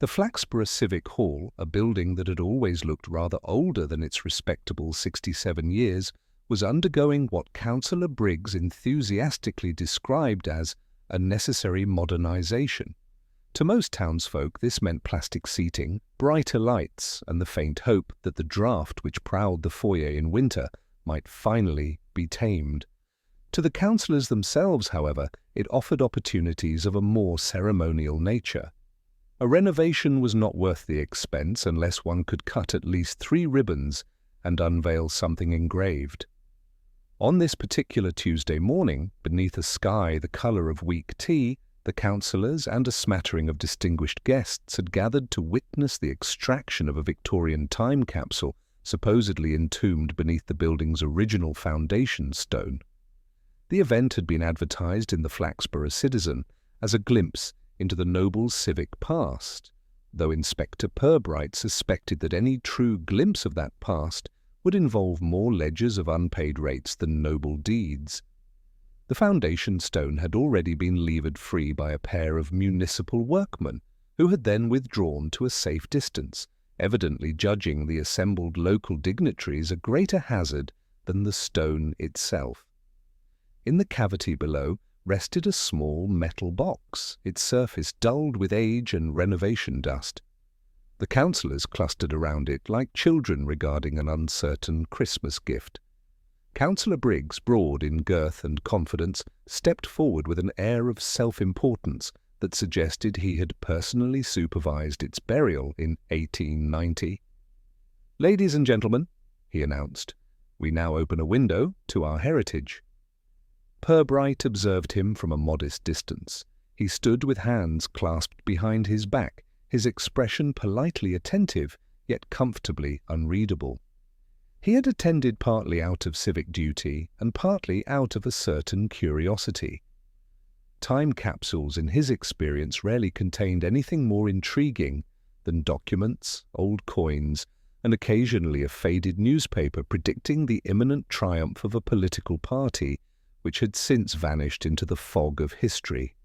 The Flaxborough Civic Hall, a building that had always looked rather older than its respectable 67 years, was undergoing what Councillor Briggs enthusiastically described as a necessary modernisation. To most townsfolk this meant plastic seating, brighter lights, and the faint hope that the draught which prowled the foyer in winter might finally be tamed. To the councillors themselves, however, it offered opportunities of a more ceremonial nature. A renovation was not worth the expense unless one could cut at least 3 ribbons and unveil something engraved. On this particular Tuesday morning, beneath a sky the colour of weak tea, the councillors and a smattering of distinguished guests had gathered to witness the extraction of a Victorian time capsule supposedly entombed beneath the building's original foundation stone. The event had been advertised in the Flaxborough Citizen as a glimpse into the noble civic past, though Inspector Purbright suspected that any true glimpse of that past would involve more ledgers of unpaid rates than noble deeds. The foundation stone had already been levered free by a pair of municipal workmen, who had then withdrawn to a safe distance, evidently judging the assembled local dignitaries a greater hazard than the stone itself. In the cavity below rested a small metal box, its surface dulled with age and renovation dust. The councillors clustered around it like children regarding an uncertain Christmas gift. Councillor Briggs, broad in girth and confidence, stepped forward with an air of self-importance that suggested he had personally supervised its burial in 1890. "Ladies and gentlemen," he announced, "we now open a window to our heritage." Purbright observed him from a modest distance. He stood with hands clasped behind his back, his expression politely attentive, yet comfortably unreadable. He had attended partly out of civic duty and partly out of a certain curiosity. Time capsules, in his experience, rarely contained anything more intriguing than documents, old coins, and occasionally a faded newspaper predicting the imminent triumph of a political party which had since vanished into the fog of history.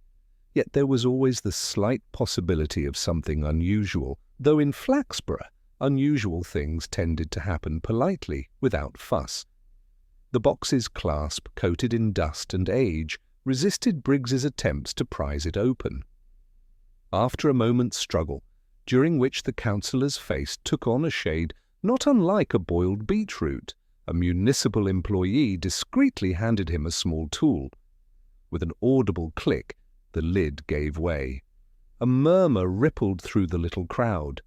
Yet there was always the slight possibility of something unusual, though in Flaxborough unusual things tended to happen politely, without fuss. The box's clasp, coated in dust and age, resisted Briggs's attempts to prise it open. After a moment's struggle, during which the councillor's face took on a shade not unlike a boiled beetroot, a municipal employee discreetly handed him a small tool. With an audible click, the lid gave way. A murmur rippled through the little crowd.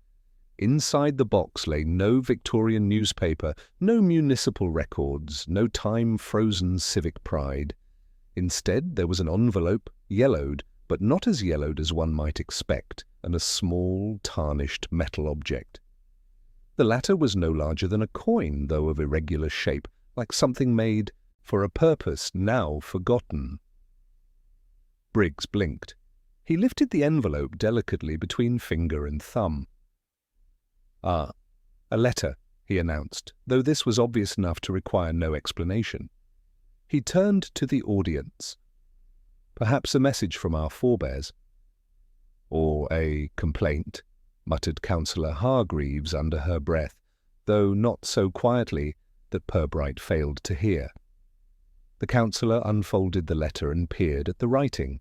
Inside the box lay no Victorian newspaper, no municipal records, no time-frozen civic pride. Instead, there was an envelope, yellowed, but not as yellowed as one might expect, and a small, tarnished metal object. The latter was no larger than a coin, though of irregular shape, like something made for a purpose now forgotten. Briggs blinked. He lifted the envelope delicately between finger and thumb. "Ah, a letter," he announced, though this was obvious enough to require no explanation. He turned to the audience. "Perhaps a message from our forebears." "Or a complaint," muttered Councillor Hargreaves under her breath, though not so quietly that Purbright failed to hear. The councillor unfolded the letter and peered at the writing.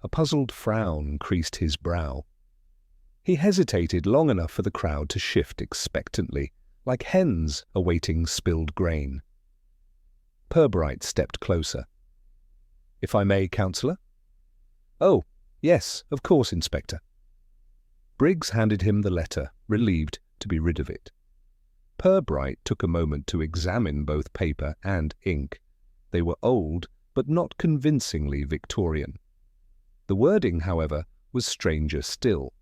A puzzled frown creased his brow. He hesitated long enough for the crowd to shift expectantly, like hens awaiting spilled grain. Purbright stepped closer. "If I may, councillor?" "Oh, yes, of course, Inspector." Briggs handed him the letter, relieved to be rid of it. Purbright took a moment to examine both paper and ink. They were old, but not convincingly Victorian. The wording, however, was stranger still.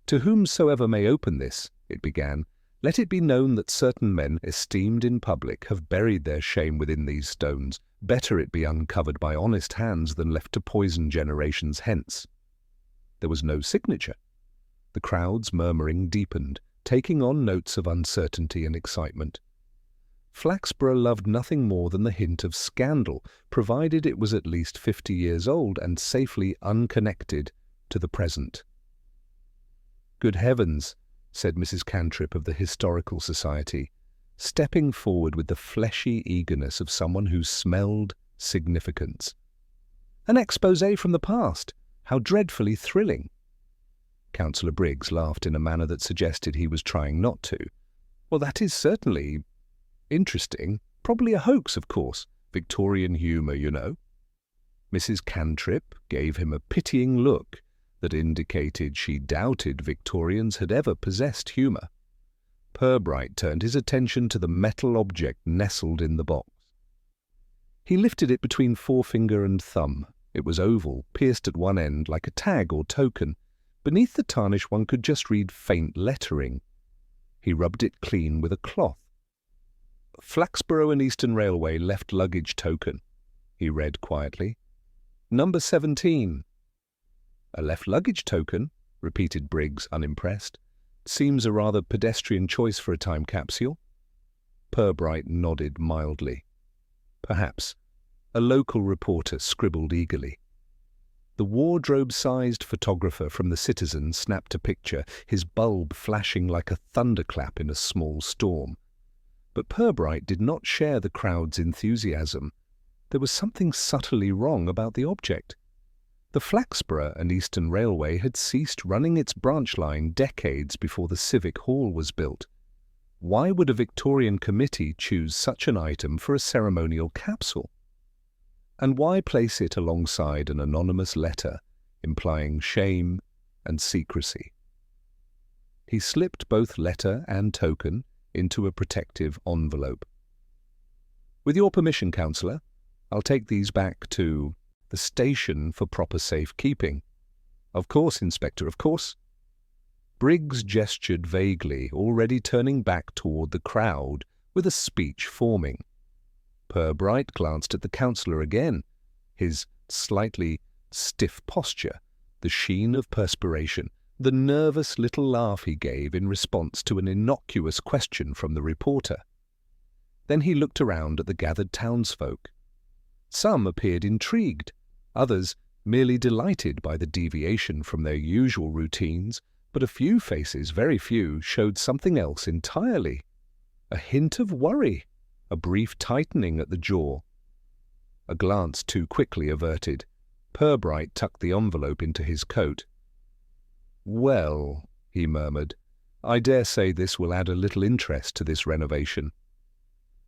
"To whomsoever may open this," it began, "let it be known that certain men esteemed in public have buried their shame within these stones. Better it be uncovered by honest hands than left to poison generations hence." There was no signature. The crowd's murmuring deepened, taking on notes of uncertainty and excitement. Flaxborough loved nothing more than the hint of scandal, provided it was at least 50 years old and safely unconnected to the present. "Good heavens," said Mrs. Cantrip of the Historical Society, stepping forward with the fleshy eagerness of someone who smelled significance. "An exposé from the past! How dreadfully thrilling!" Councillor Briggs laughed in a manner that suggested he was trying not to. "Well, that is certainly interesting. Probably a hoax, of course. Victorian humour, you know." Mrs. Cantrip gave him a pitying look that indicated she doubted Victorians had ever possessed humour. Purbright turned his attention to the metal object nestled in the box. He lifted it between forefinger and thumb. It was oval, pierced at one end like a tag or token. Beneath the tarnish one could just read faint lettering. He rubbed it clean with a cloth. "Flaxborough and Eastern Railway left luggage token," he read quietly. "Number 17. "A left luggage token?" repeated Briggs, unimpressed. "Seems a rather pedestrian choice for a time capsule." Purbright nodded mildly. "Perhaps." A local reporter scribbled eagerly. The wardrobe-sized photographer from the Citizen snapped a picture, his bulb flashing like a thunderclap in a small storm. But Purbright did not share the crowd's enthusiasm. There was something subtly wrong about the object. The Flaxborough and Eastern Railway had ceased running its branch line decades before the Civic Hall was built. Why would a Victorian committee choose such an item for a ceremonial capsule? And why place it alongside an anonymous letter implying shame and secrecy? He slipped both letter and token into a protective envelope. "With your permission, Councillor, I'll take these back to the station for proper safekeeping." "Of course, Inspector, of course." Briggs gestured vaguely, already turning back toward the crowd with a speech forming. Purbright glanced at the councillor again, his slightly stiff posture, the sheen of perspiration, the nervous little laugh he gave in response to an innocuous question from the reporter. Then he looked around at the gathered townsfolk. Some appeared intrigued, others merely delighted by the deviation from their usual routines, but a few faces, very few, showed something else entirely. A hint of worry, a brief tightening at the jaw. A glance too quickly averted, Purbright tucked the envelope into his coat. "Well," he murmured, "I dare say this will add a little interest to this renovation."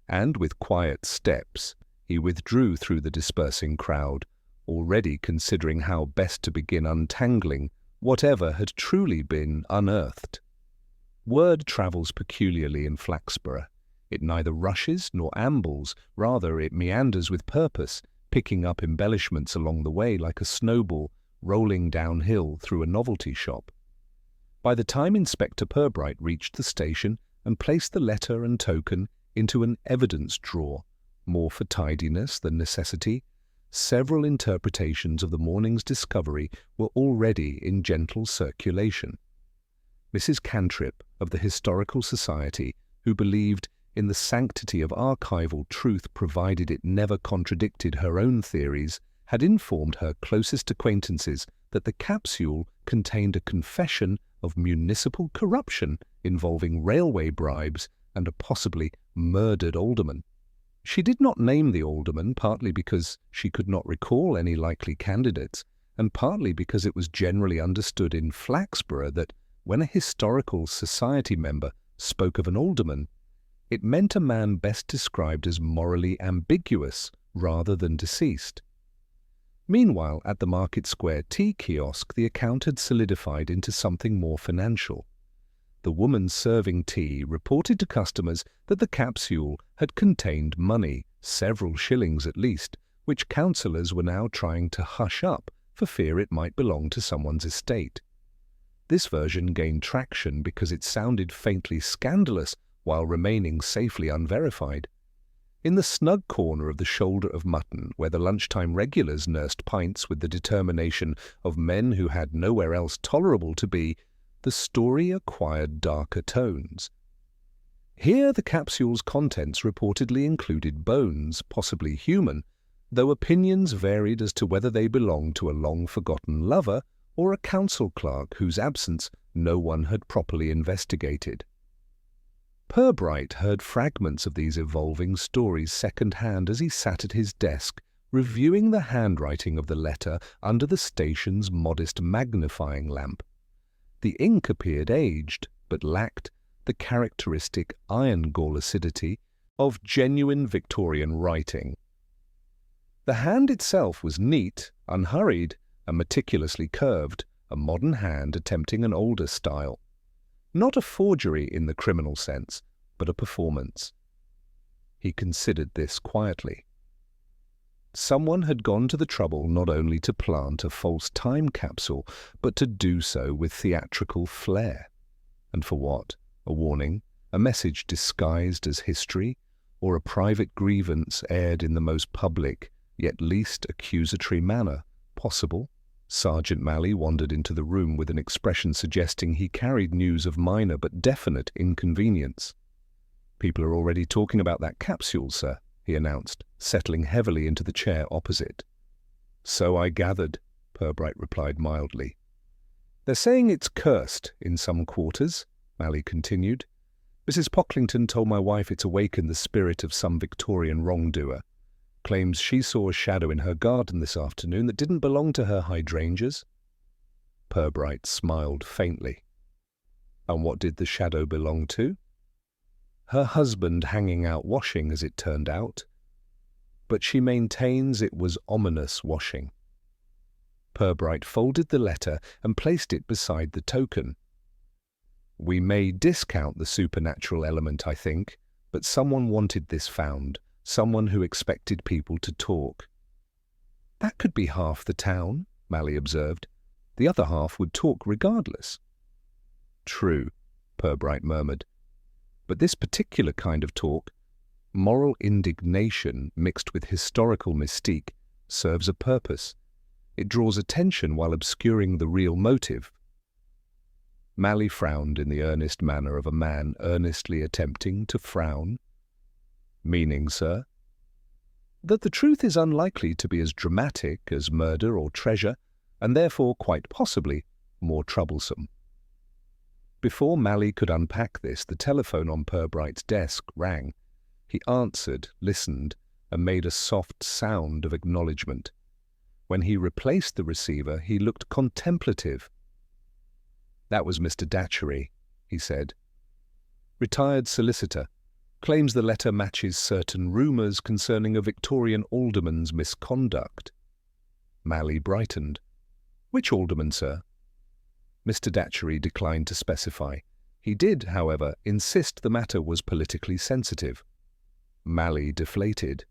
And with quiet steps, he withdrew through the dispersing crowd, already considering how best to begin untangling whatever had truly been unearthed. Word travels peculiarly in Flaxborough. It neither rushes nor ambles, rather it meanders with purpose, picking up embellishments along the way like a snowball rolling downhill through a novelty shop. By the time Inspector Purbright reached the station and placed the letter and token into an evidence drawer, more for tidiness than necessity, several interpretations of the morning's discovery were already in gentle circulation. Mrs. Cantrip of the Historical Society, who believed in the sanctity of archival truth provided it never contradicted her own theories, had informed her closest acquaintances that the capsule contained a confession of municipal corruption involving railway bribes and a possibly murdered alderman. She did not name the alderman, partly because she could not recall any likely candidates, and partly because it was generally understood in Flaxborough that when a historical society member spoke of an alderman, it meant a man best described as morally ambiguous rather than deceased. Meanwhile, at the Market Square tea kiosk, the account had solidified into something more financial. The woman serving tea reported to customers that the capsule had contained money, several shillings at least, which councillors were now trying to hush up for fear it might belong to someone's estate. This version gained traction because it sounded faintly scandalous while remaining safely unverified. In the snug corner of the shoulder of mutton, where the lunchtime regulars nursed pints with the determination of men who had nowhere else tolerable to be, the story acquired darker tones. Here the capsule's contents reportedly included bones, possibly human, though opinions varied as to whether they belonged to a long-forgotten lover or a council clerk whose absence no one had properly investigated. Purbright heard fragments of these evolving stories second-hand as he sat at his desk, reviewing the handwriting of the letter under the station's modest magnifying lamp. The ink appeared aged, but lacked the characteristic iron-gall acidity of genuine Victorian writing. The hand itself was neat, unhurried, and meticulously curved, a modern hand attempting an older style. Not a forgery in the criminal sense, but a performance. He considered this quietly. Someone had gone to the trouble not only to plant a false time capsule, but to do so with theatrical flair. And for what? A warning? A message disguised as history? Or a private grievance aired in the most public, yet least accusatory manner possible? Sergeant Malley wandered into the room with an expression suggesting he carried news of minor but definite inconvenience. "People are already talking about that capsule, sir," he announced, settling heavily into the chair opposite. "So I gathered," Purbright replied mildly. "They're saying it's cursed in some quarters," Malley continued. "Mrs. Pocklington told my wife it's awakened the spirit of some Victorian wrongdoer. Claims she saw a shadow in her garden this afternoon that didn't belong to her hydrangeas." Purbright smiled faintly. "And what did the shadow belong to?" "Her husband hanging out washing, as it turned out. But she maintains it was ominous washing." Purbright folded the letter and placed it beside the token. "We may discount the supernatural element, I think, but someone wanted this found. Someone who expected people to talk." "That could be half the town," Malley observed. "The other half would talk regardless." "True," Purbright murmured. "But this particular kind of talk, moral indignation mixed with historical mystique, serves a purpose. It draws attention while obscuring the real motive." Malley frowned in the earnest manner of a man earnestly attempting to frown. "Meaning, sir?" "That the truth is unlikely to be as dramatic as murder or treasure, and therefore, quite possibly, more troublesome." Before Malley could unpack this, the telephone on Purbright's desk rang. He answered, listened, and made a soft sound of acknowledgement. When he replaced the receiver, he looked contemplative. "That was Mr. Datchery," he said. "Retired solicitor. Claims the letter matches certain rumours concerning a Victorian alderman's misconduct." Malley brightened. "Which alderman, sir?" Mr. Datchery declined to specify. He did, however, insist the matter was politically sensitive. Malley deflated.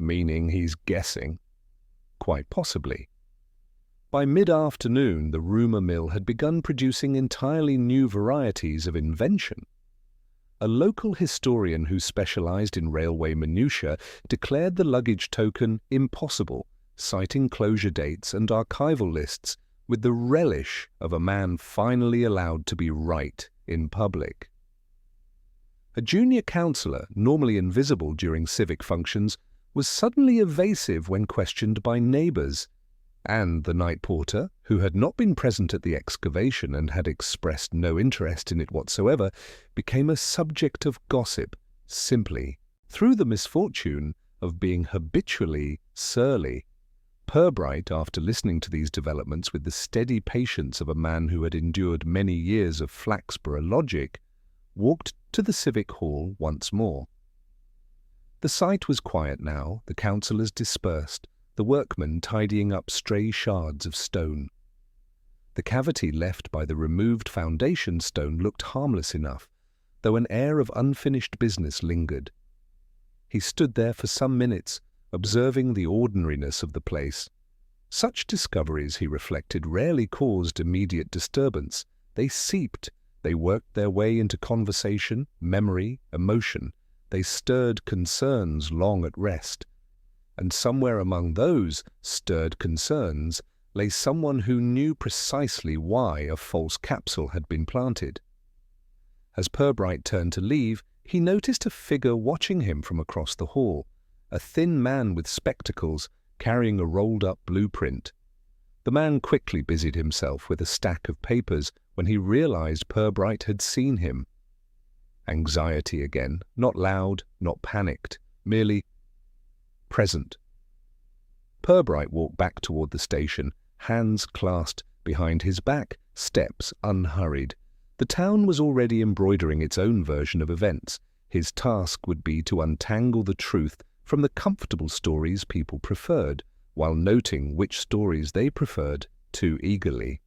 "Meaning he's guessing?" "Quite possibly." By mid-afternoon, the rumour mill had begun producing entirely new varieties of invention. A local historian who specialised in railway minutiae declared the luggage token impossible, citing closure dates and archival lists with the relish of a man finally allowed to be right in public. A junior councillor, normally invisible during civic functions, was suddenly evasive when questioned by neighbours, and the night porter, who had not been present at the excavation and had expressed no interest in it whatsoever, became a subject of gossip simply through the misfortune of being habitually surly. Purbright, after listening to these developments with the steady patience of a man who had endured many years of Flaxborough logic, walked to the civic hall once more. The site was quiet now, the councillors dispersed, the workmen tidying up stray shards of stone. The cavity left by the removed foundation stone looked harmless enough, though an air of unfinished business lingered. He stood there for some minutes, observing the ordinariness of the place. Such discoveries, he reflected, rarely caused immediate disturbance. They seeped, they worked their way into conversation, memory, emotion. They stirred concerns long at rest. And somewhere among those stirred concerns lay someone who knew precisely why a false capsule had been planted. As Purbright turned to leave, he noticed a figure watching him from across the hall, a thin man with spectacles carrying a rolled-up blueprint. The man quickly busied himself with a stack of papers when he realized Purbright had seen him. Anxiety again, not loud, not panicked, merely present. Purbright walked back toward the station, hands clasped behind his back, steps unhurried. The town was already embroidering its own version of events. His task would be to untangle the truth from the comfortable stories people preferred, while noting which stories they preferred too eagerly.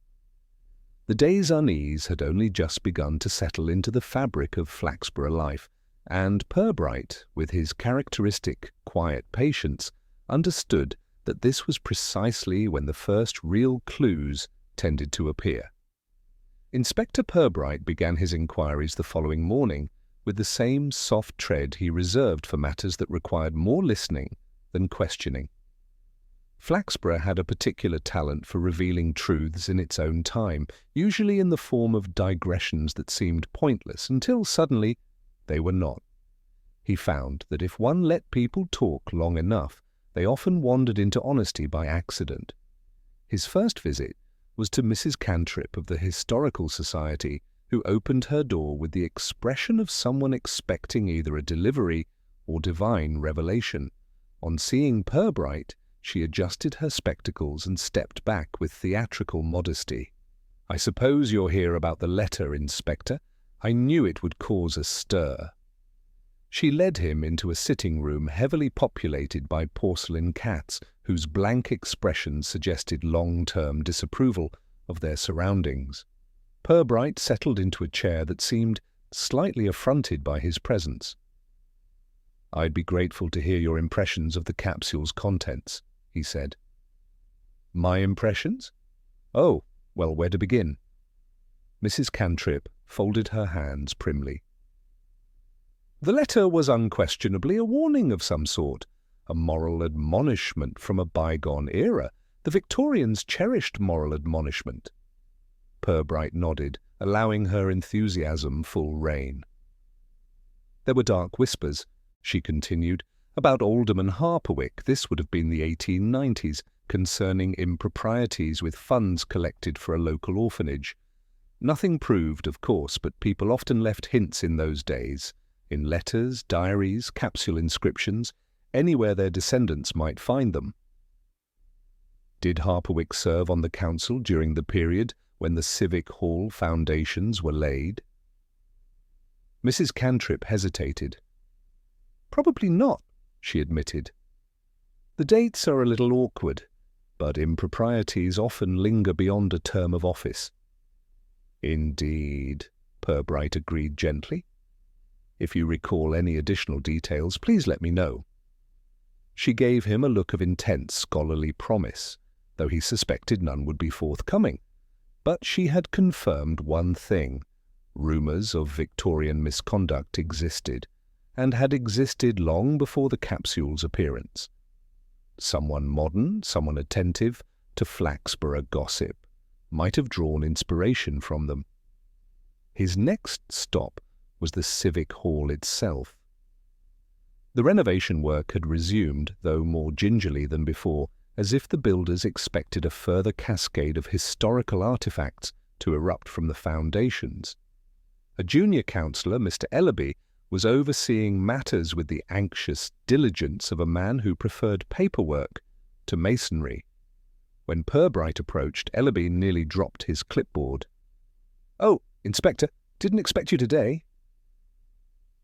The day's unease had only just begun to settle into the fabric of Flaxborough life, and Purbright, with his characteristic quiet patience, understood that this was precisely when the first real clues tended to appear. Inspector Purbright began his inquiries the following morning with the same soft tread he reserved for matters that required more listening than questioning. Flaxborough had a particular talent for revealing truths in its own time, usually in the form of digressions that seemed pointless until suddenly they were not. He found that if one let people talk long enough, they often wandered into honesty by accident. His first visit was to Mrs. Cantrip of the Historical Society, who opened her door with the expression of someone expecting either a delivery or divine revelation. On seeing Purbright, she adjusted her spectacles and stepped back with theatrical modesty. "I suppose you're here about the letter, Inspector. I knew it would cause a stir." She led him into a sitting room heavily populated by porcelain cats, whose blank expressions suggested long-term disapproval of their surroundings. Purbright settled into a chair that seemed slightly affronted by his presence. "I'd be grateful to hear your impressions of the capsule's contents," he said. "My impressions? Oh, well, where to begin?" Mrs. Cantrip folded her hands primly. "The letter was unquestionably a warning of some sort, a moral admonishment from a bygone era. The Victorians cherished moral admonishment." Purbright nodded, allowing her enthusiasm full rein. "There were dark whispers," she continued, "about Alderman Harperwick, this would have been the 1890s, concerning improprieties with funds collected for a local orphanage. Nothing proved, of course, but people often left hints in those days, in letters, diaries, capsule inscriptions, anywhere their descendants might find them." "Did Harperwick serve on the council during the period when the Civic Hall foundations were laid?" Mrs. Cantrip hesitated. "Probably not," she admitted. "The dates are a little awkward, but improprieties often linger beyond a term of office." "Indeed," Purbright agreed gently. "If you recall any additional details, please let me know." She gave him a look of intense scholarly promise, though he suspected none would be forthcoming. But she had confirmed one thing: rumours of Victorian misconduct existed, and had existed long before the capsule's appearance. Someone modern, someone attentive to Flaxborough gossip, might have drawn inspiration from them. His next stop was the Civic Hall itself. The renovation work had resumed, though more gingerly than before, as if the builders expected a further cascade of historical artefacts to erupt from the foundations. A junior councillor, Mr. Ellaby, was overseeing matters with the anxious diligence of a man who preferred paperwork to masonry. When Purbright approached, Ellaby nearly dropped his clipboard. "Oh, Inspector, didn't expect you today."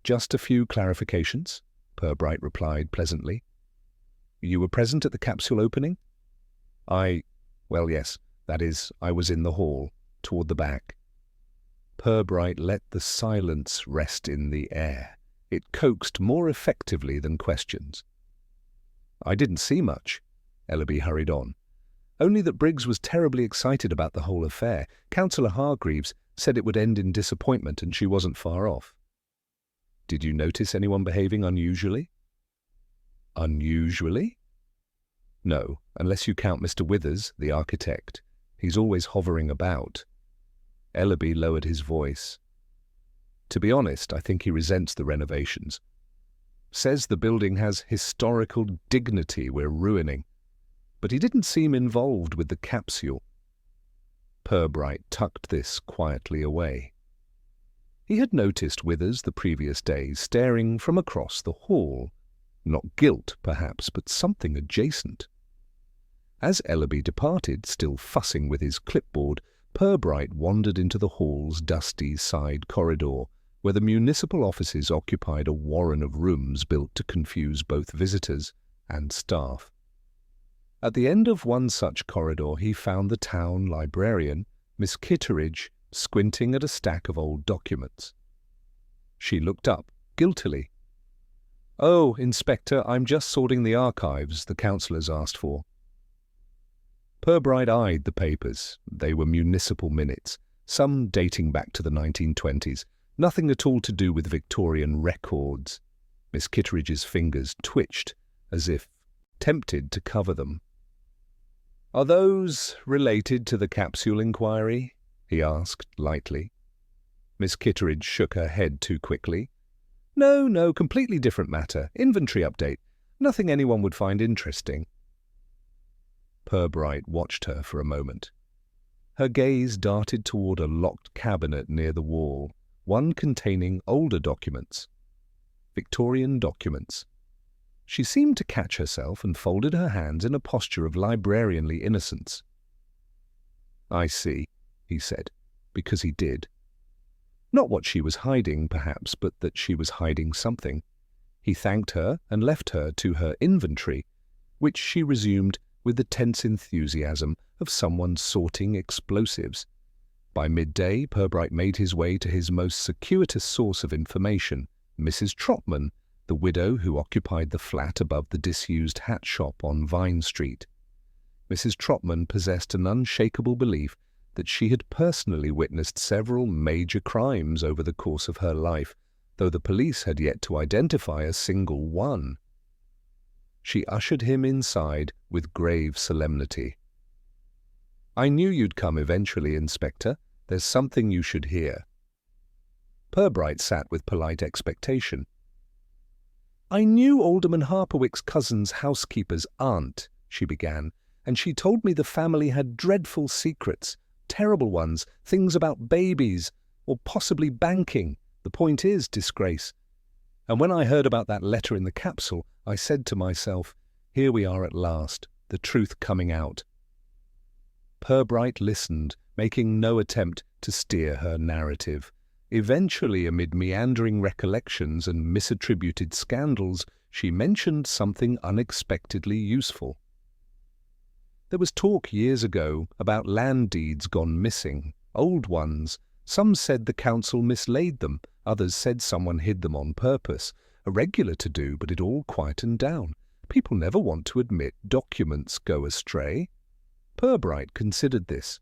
"Just a few clarifications," Purbright replied pleasantly. "You were present at the capsule opening?" Well, yes, that is, I was in the hall, toward the back." Purbright let the silence rest in the air. It coaxed more effectively than questions. "I didn't see much," Ellaby hurried on. "Only that Briggs was terribly excited about the whole affair. Councillor Hargreaves said it would end in disappointment, and she wasn't far off." "Did you notice anyone behaving unusually?" "Unusually?" "No, unless you count Mr. Withers, the architect. He's always hovering about." Ellaby lowered his voice. "To be honest, I think he resents the renovations. Says the building has historical dignity we're ruining." but he didn't seem involved with the capsule. Purbright tucked this quietly away. He had noticed Withers the previous day staring from across the hall. Not guilt, perhaps, but something adjacent. As Ellaby departed, still fussing with his clipboard, Purbright wandered into the hall's dusty side corridor, where the municipal offices occupied a warren of rooms built to confuse both visitors and staff. At the end of one such corridor he found the town librarian, Miss Kitteridge, squinting at a stack of old documents. She looked up, guiltily. "Oh, Inspector, I'm just sorting the archives the councillors asked for." Purbright eyed the papers. They were municipal minutes, some dating back to the 1920s, nothing at all to do with Victorian records. Miss Kitteridge's fingers twitched, as if tempted to cover them. "Are those related to the capsule inquiry?" he asked lightly. Miss Kitteridge shook her head too quickly. No, completely different matter. Inventory update. Nothing anyone would find interesting." Purbright watched her for a moment. Her gaze darted toward a locked cabinet near the wall, one containing older documents. Victorian documents. She seemed to catch herself and folded her hands in a posture of librarianly innocence. "I see," he said, because he did. Not what she was hiding, perhaps, but that she was hiding something. He thanked her and left her to her inventory, which she resumed with the tense enthusiasm of someone sorting explosives. By midday, Purbright made his way to his most circuitous source of information, Mrs. Trotman, the widow who occupied the flat above the disused hat shop on Vine Street. Mrs. Trotman possessed an unshakable belief that she had personally witnessed several major crimes over the course of her life, though the police had yet to identify a single one. She ushered him inside with grave solemnity. "I knew you'd come eventually, Inspector. There's something you should hear." Purbright sat with polite expectation. "I knew Alderman Harperwick's cousin's housekeeper's aunt," she began, "and she told me the family had dreadful secrets, terrible ones, things about babies, or possibly banking. The point is, disgrace. And when I heard about that letter in the capsule, I said to myself, here we are at last, the truth coming out." Purbright listened, making no attempt to steer her narrative. Eventually, amid meandering recollections and misattributed scandals, she mentioned something unexpectedly useful. There was talk years ago about land deeds gone missing, old ones. Some said the council mislaid them, others said someone hid them on purpose. A regular to-do, but it all quietened down. People never want to admit documents go astray. Purbright considered this.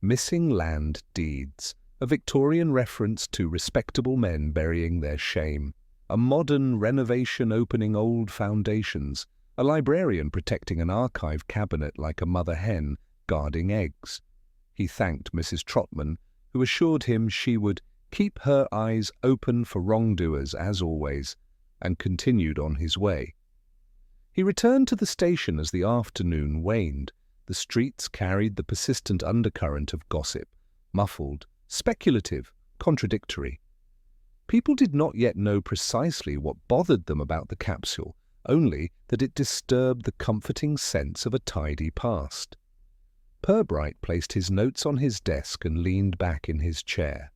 Missing land deeds, a Victorian reference to respectable men burying their shame, a modern renovation opening old foundations, a librarian protecting an archive cabinet like a mother hen guarding eggs. He thanked Mrs. Trotman, who assured him she would keep her eyes open for wrongdoers as always, and continued on his way. He returned to the station as the afternoon waned. The streets carried the persistent undercurrent of gossip, muffled, speculative, contradictory. People did not yet know precisely what bothered them about the capsule, only that it disturbed the comforting sense of a tidy past. Purbright placed his notes on his desk and leaned back in his chair.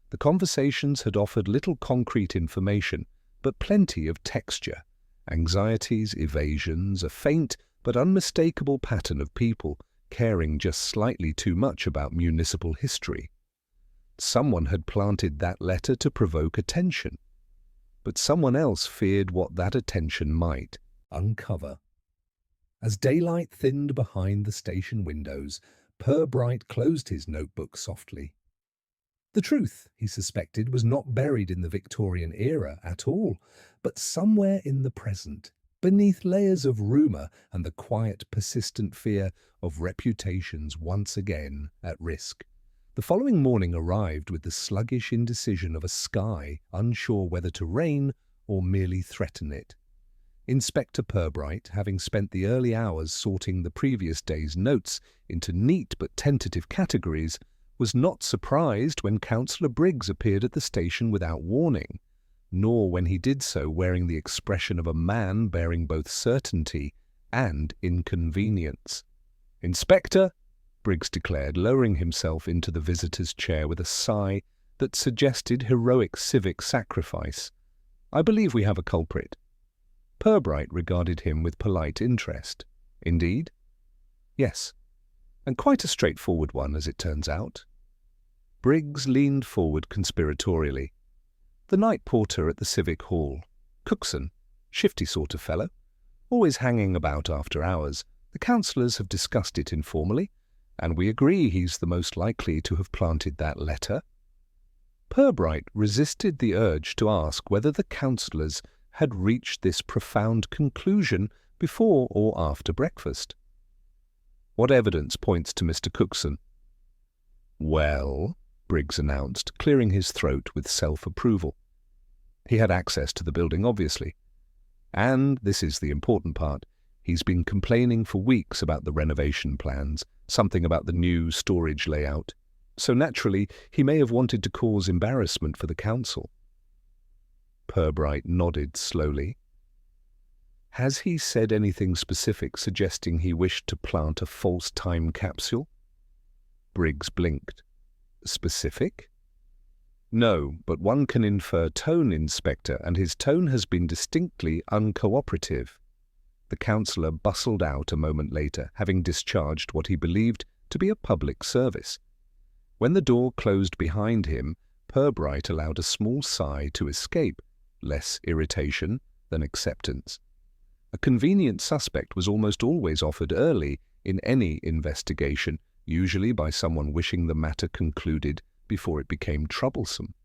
The conversations had offered little concrete information, but plenty of texture, anxieties, evasions, a faint but unmistakable pattern of people caring just slightly too much about municipal history. Someone had planted that letter to provoke attention, but someone else feared what that attention might uncover. As daylight thinned behind the station windows, Purbright closed his notebook softly. The truth, he suspected, was not buried in the Victorian era at all, but somewhere in the present, beneath layers of rumour and the quiet, persistent fear of reputations once again at risk. The following morning arrived with the sluggish indecision of a sky unsure whether to rain or merely threaten it. Inspector Purbright, having spent the early hours sorting the previous day's notes into neat but tentative categories, was not surprised when Councillor Briggs appeared at the station without warning, nor when he did so wearing the expression of a man bearing both certainty and inconvenience. "Inspector," Briggs declared, lowering himself into the visitor's chair with a sigh that suggested heroic civic sacrifice, "I believe we have a culprit." Purbright regarded him with polite interest. "Indeed?" "Yes, and quite a straightforward one, as it turns out." Briggs leaned forward conspiratorially. "The night porter at the Civic Hall. Cookson. Shifty sort of fellow. Always hanging about after hours. The councillors have discussed it informally, and we agree he's the most likely to have planted that letter." Purbright resisted the urge to ask whether the councillors had reached this profound conclusion before or after breakfast. "What evidence points to Mr. Cookson?" "Well," Briggs announced, clearing his throat with self-approval. "He had access to the building, obviously. And, this is the important part, he's been complaining for weeks about the renovation plans, something about the new storage layout. So naturally, he may have wanted to cause embarrassment for the council." Purbright nodded slowly. "Has he said anything specific suggesting he wished to plant a false time capsule?" Briggs blinked. "Specific?" "No, but one can infer tone, Inspector, and his tone has been distinctly uncooperative." The councillor bustled out a moment later, having discharged what he believed to be a public service. When the door closed behind him, Purbright allowed a small sigh to escape, less irritation than acceptance. A convenient suspect was almost always offered early in any investigation, usually by someone wishing the matter concluded before it became troublesome.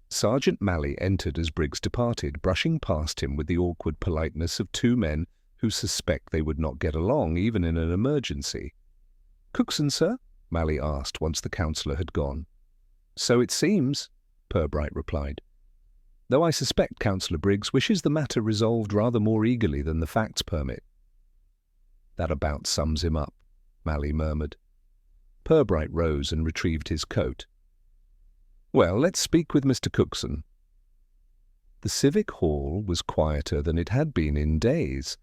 Sergeant Malley entered as Briggs departed, brushing past him with the awkward politeness of two men who suspect they would not get along even in an emergency. "Cookson, sir?" Malley asked once the councillor had gone. "So it seems," Purbright replied, "though I suspect Councillor Briggs wishes the matter resolved rather more eagerly than the facts permit." "That about sums him up," Malley murmured. Purbright rose and retrieved his coat. "Well, let's speak with Mr. Cookson." The Civic Hall was quieter than it had been in days,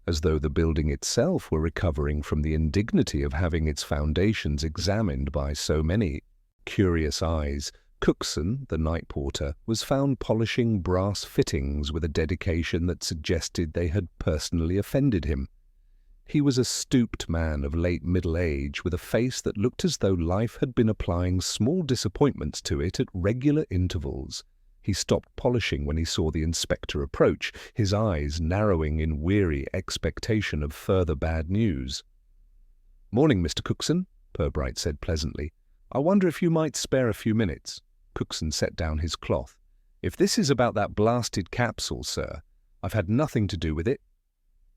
as though the building itself were recovering from the indignity of having its foundations examined by so many curious eyes. Cookson, the night porter, was found polishing brass fittings with a dedication that suggested they had personally offended him. He was a stooped man of late middle age, with a face that looked as though life had been applying small disappointments to it at regular intervals. He stopped polishing when he saw the inspector approach, his eyes narrowing in weary expectation of further bad news. "Morning, Mr. Cookson," Purbright said pleasantly. "I wonder if you might spare a few minutes." Cookson set down his cloth. "If this is about that blasted capsule, sir, I've had nothing to do with it."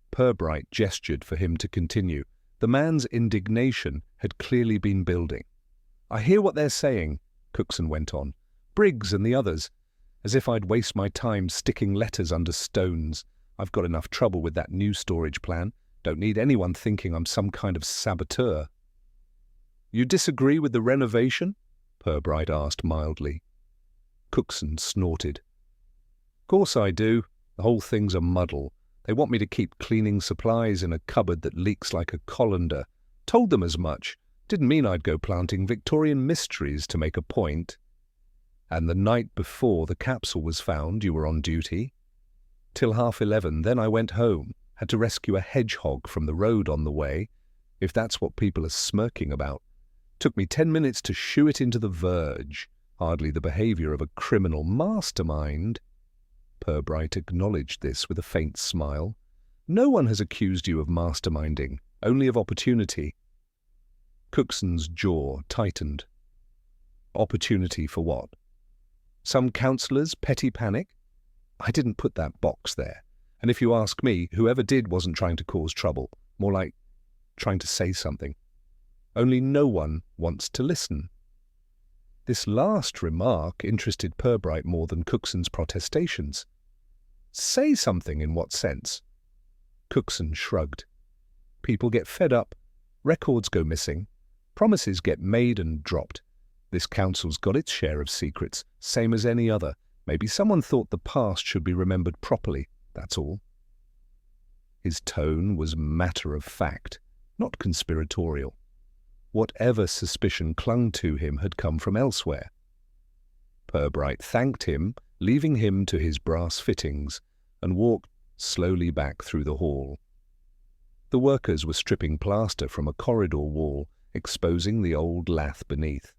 Purbright gestured for him to continue. The man's indignation had clearly been building. "I hear what they're saying," Cookson went on. "Briggs and the others. As if I'd waste my time sticking letters under stones. I've got enough trouble with that new storage plan. Don't need anyone thinking I'm some kind of saboteur." "You disagree with the renovation?" Purbright asked mildly. Cookson snorted. "Course I do. The whole thing's a muddle. They want me to keep cleaning supplies in a cupboard that leaks like a colander. Told them as much. Didn't mean I'd go planting Victorian mysteries to make a point." "And the night before the capsule was found, you were on duty?" "Till 11:30, then I went home. Had to rescue a hedgehog from the road on the way, if that's what people are smirking about. Took me 10 minutes to shoo it into the verge. Hardly the behaviour of a criminal mastermind." Purbright acknowledged this with a faint smile. "No one has accused you of masterminding, only of opportunity." Cookson's jaw tightened. "Opportunity for what? Some councillor's petty panic? I didn't put that box there. And if you ask me, whoever did wasn't trying to cause trouble. More like trying to say something. Only no one wants to listen." This last remark interested Purbright more than Cookson's protestations. "Say something in what sense?" Cookson shrugged. People get fed up, records go missing, promises get made and dropped. This council's got its share of secrets, same as any other. Maybe someone thought the past should be remembered properly, that's all. His tone was matter of fact, not conspiratorial. Whatever suspicion clung to him had come from elsewhere. Purbright thanked him, leaving him to his brass fittings, and walked slowly back through the hall. The workers were stripping plaster from a corridor wall, exposing the old lath beneath.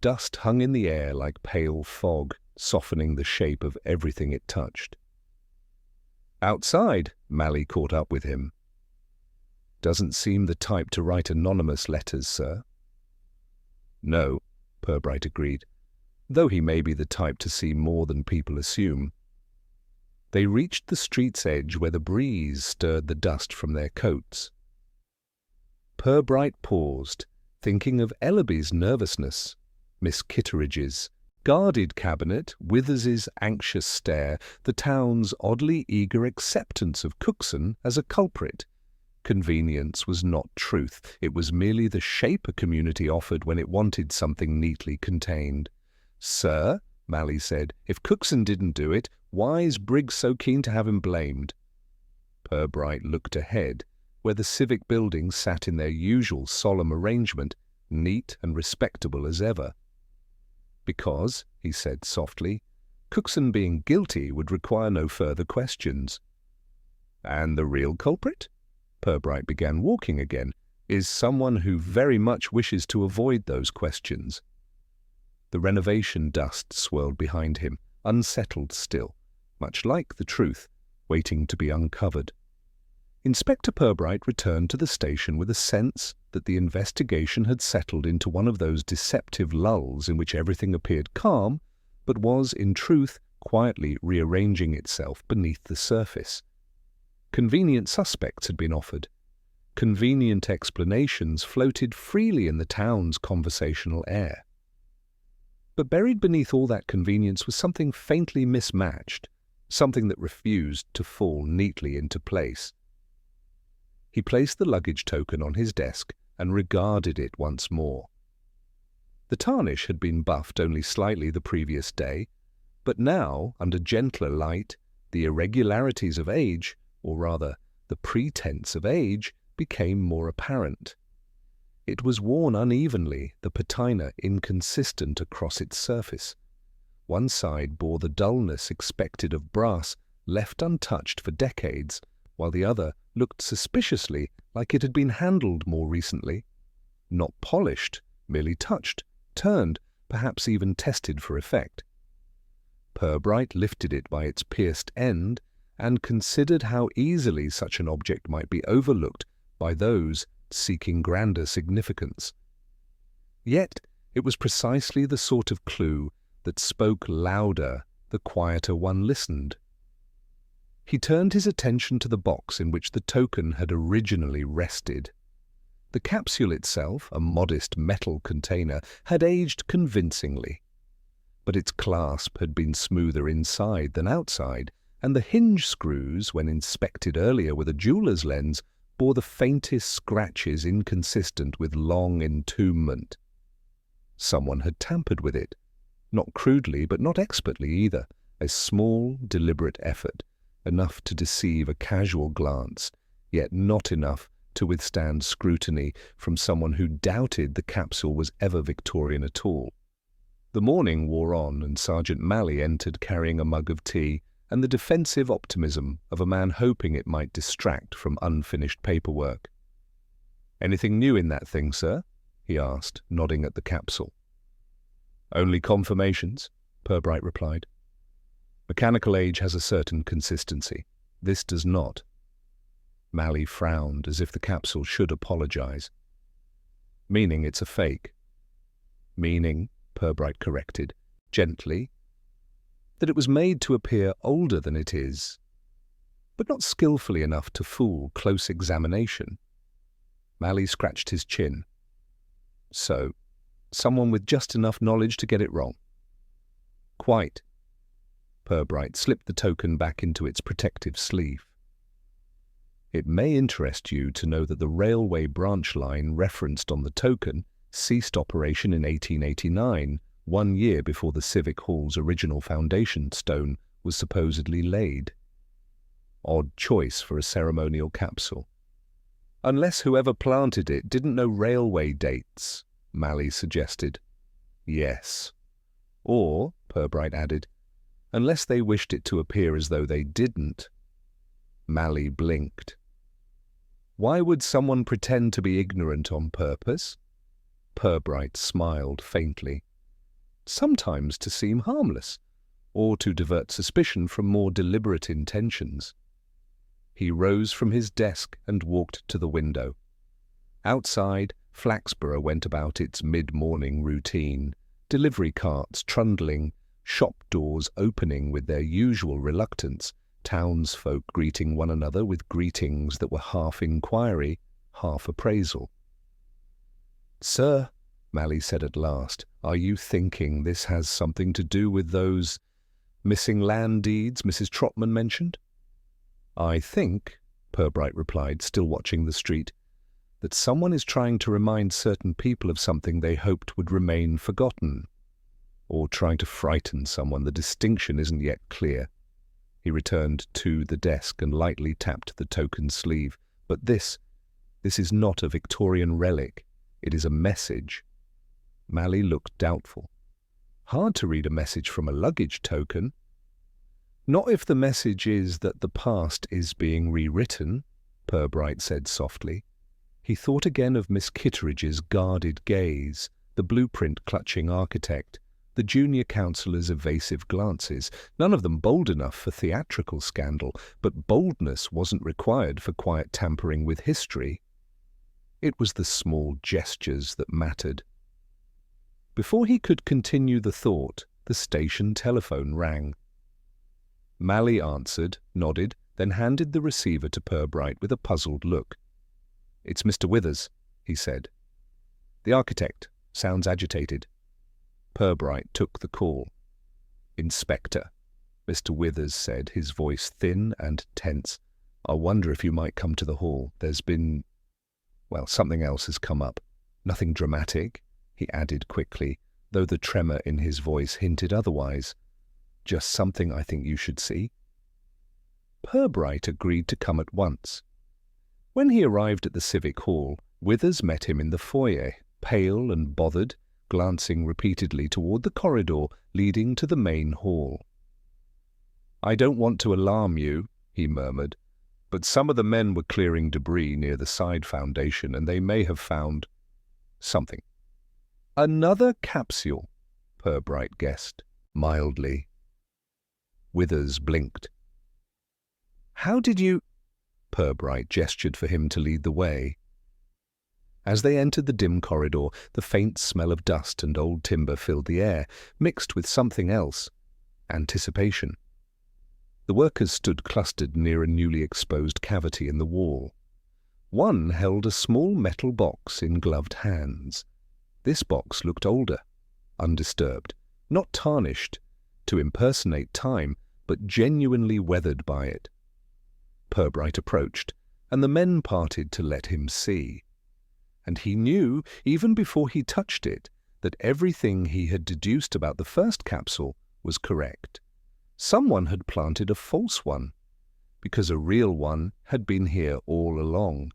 Dust hung in the air like pale fog, softening the shape of everything it touched. "Outside," Mally caught up with him. "Doesn't seem the type to write anonymous letters, sir." "No," Purbright agreed, "though he may be the type to see more than people assume." They reached the street's edge where the breeze stirred the dust from their coats. Purbright paused, thinking of Ellaby's nervousness, Miss Kitteridge's guarded cabinet, Withers's anxious stare, the town's oddly eager acceptance of Cookson as a culprit. Convenience was not truth. It was merely the shape a community offered when it wanted something neatly contained. "Sir," Mally said, "if Cookson didn't do it, why is Briggs so keen to have him blamed?" Purbright looked ahead, where the civic buildings sat in their usual solemn arrangement, neat and respectable as ever. "Because," he said softly, "Cookson being guilty would require no further questions." "And the real culprit?" Purbright began walking again, "is someone who very much wishes to avoid those questions." The renovation dust swirled behind him, unsettled still, much like the truth, waiting to be uncovered. Inspector Purbright returned to the station with a sense that the investigation had settled into one of those deceptive lulls in which everything appeared calm, but was, in truth, quietly rearranging itself beneath the surface. Convenient suspects had been offered. Convenient explanations floated freely in the town's conversational air. But buried beneath all that convenience was something faintly mismatched, something that refused to fall neatly into place. He placed the luggage token on his desk and regarded it once more. The tarnish had been buffed only slightly the previous day, but now, under gentler light, the irregularities of age, or rather the pretense of age, became more apparent. It was worn unevenly, the patina inconsistent across its surface. One side bore the dullness expected of brass, left untouched for decades, while the other looked suspiciously like it had been handled more recently. Not polished, merely touched, turned, perhaps even tested for effect. Purbright lifted it by its pierced end and considered how easily such an object might be overlooked by those seeking grander significance. Yet it was precisely the sort of clue that spoke louder the quieter one listened. He turned his attention to the box in which the token had originally rested. The capsule itself, a modest metal container, had aged convincingly. But its clasp had been smoother inside than outside, and the hinge screws, when inspected earlier with a jeweler's lens, bore the faintest scratches inconsistent with long entombment. Someone had tampered with it, not crudely but not expertly either, a small, deliberate effort, enough to deceive a casual glance, yet not enough to withstand scrutiny from someone who doubted the capsule was ever Victorian at all. The morning wore on, and Sergeant Mally entered carrying a mug of tea and the defensive optimism of a man hoping it might distract from unfinished paperwork. "Anything new in that thing, sir?" he asked, nodding at the capsule. "Only confirmations," Purbright replied. "Mechanical age has a certain consistency. This does not." Mally frowned as if the capsule should apologize. "Meaning it's a fake." "Meaning," Purbright corrected, gently, "that it was made to appear older than it is, but not skillfully enough to fool close examination." Mally scratched his chin. "So, someone with just enough knowledge to get it wrong?" "Quite." Purbright slipped the token back into its protective sleeve. It may interest you to know that the railway branch line referenced on the token ceased operation in 1889, 1 year before the Civic Hall's original foundation stone was supposedly laid. Odd choice for a ceremonial capsule. Unless whoever planted it didn't know railway dates, Malley suggested. Yes. Or, Purbright added, unless they wished it to appear as though they didn't. Malley blinked. Why would someone pretend to be ignorant on purpose? Purbright smiled faintly. Sometimes to seem harmless, or to divert suspicion from more deliberate intentions. He rose from his desk and walked to the window. Outside, Flaxborough went about its mid-morning routine, delivery carts trundling, shop doors opening with their usual reluctance, townsfolk greeting one another with greetings that were half inquiry, half appraisal. "Sir," Malley said at last, "are you thinking this has something to do with those missing land deeds Mrs. Trotman mentioned?" "I think," Purbright replied, still watching the street, "that someone is trying to remind certain people of something they hoped would remain forgotten. Or trying to frighten someone. The distinction isn't yet clear." He returned to the desk and lightly tapped the token sleeve. "But this is not a Victorian relic. It is a message." Malley looked doubtful. "Hard to read a message from a luggage token." "Not if the message is that the past is being rewritten," Purbright said softly. He thought again of Miss Kitteridge's guarded gaze, the blueprint-clutching architect, the junior counsellor's evasive glances, none of them bold enough for theatrical scandal, but boldness wasn't required for quiet tampering with history. It was the small gestures that mattered. Before he could continue the thought, the station telephone rang. Malley answered, nodded, then handed the receiver to Purbright with a puzzled look. "It's Mr. Withers," he said. "The architect. Sounds agitated." Purbright took the call. "Inspector," Mr. Withers said, his voice thin and tense. "I wonder if you might come to the hall. There's been... well, something else has come up. Nothing dramatic," he added quickly, though the tremor in his voice hinted otherwise. "Just something I think you should see." Purbright agreed to come at once. When he arrived at the Civic Hall, Withers met him in the foyer, pale and bothered, glancing repeatedly toward the corridor leading to the main hall. "I don't want to alarm you," he murmured, "but some of the men were clearing debris near the side foundation, and they may have found something." "Another capsule," Purbright guessed, mildly. Withers blinked. "How did you—" Purbright gestured for him to lead the way. As they entered the dim corridor, the faint smell of dust and old timber filled the air, mixed with something else, anticipation. The workers stood clustered near a newly exposed cavity in the wall. One held a small metal box in gloved hands. This box looked older, undisturbed, not tarnished, to impersonate time, but genuinely weathered by it. Purbright approached, and the men parted to let him see. And he knew, even before he touched it, that everything he had deduced about the first capsule was correct. Someone had planted a false one, because a real one had been here all along.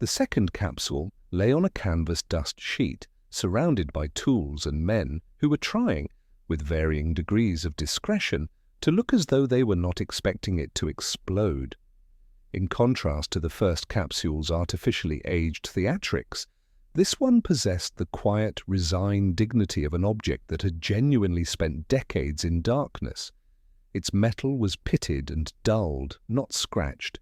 The second capsule lay on a canvas dust sheet, surrounded by tools and men who were trying, with varying degrees of discretion, to look as though they were not expecting it to explode. In contrast to the first capsule's artificially aged theatrics, this one possessed the quiet, resigned dignity of an object that had genuinely spent decades in darkness. Its metal was pitted and dulled, not scratched.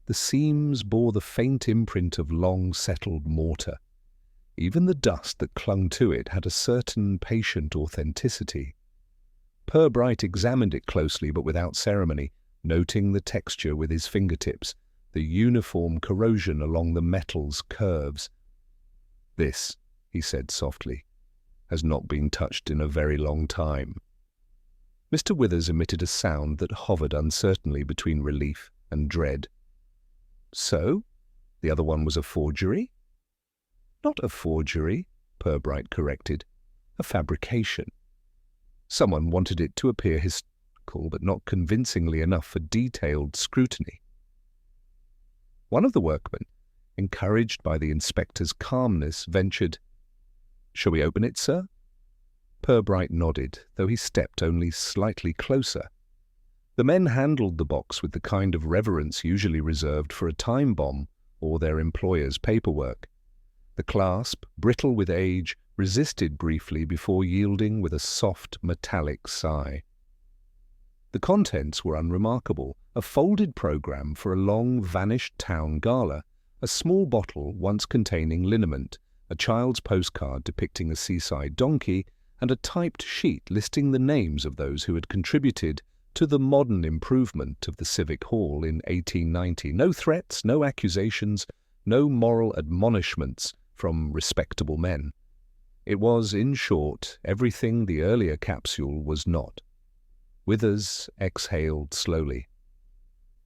The seams bore the faint imprint of long-settled mortar. Even the dust that clung to it had a certain patient authenticity. Purbright examined it closely but without ceremony, noting the texture with his fingertips, the uniform corrosion along the metal's curves. "This," he said softly, "has not been touched in a very long time." Mr. Withers emitted a sound that hovered uncertainly between relief and dread. So, the other one was a forgery? Not a forgery, Purbright corrected. A fabrication. Someone wanted it to appear historical, but not convincingly enough for detailed scrutiny. One of the workmen, encouraged by the inspector's calmness, ventured, "Shall we open it, sir?" Purbright nodded, though he stepped only slightly closer. The men handled the box with the kind of reverence usually reserved for a time bomb or their employer's paperwork. The clasp, brittle with age, resisted briefly before yielding with a soft, metallic sigh. The contents were unremarkable: a folded program for a long, vanished town gala, a small bottle once containing liniment, a child's postcard depicting a seaside donkey, and a typed sheet listing the names of those who had contributed to the modern improvement of the Civic Hall in 1890. No threats, no accusations, no moral admonishments from respectable men. It was, in short, everything the earlier capsule was not. Withers exhaled slowly.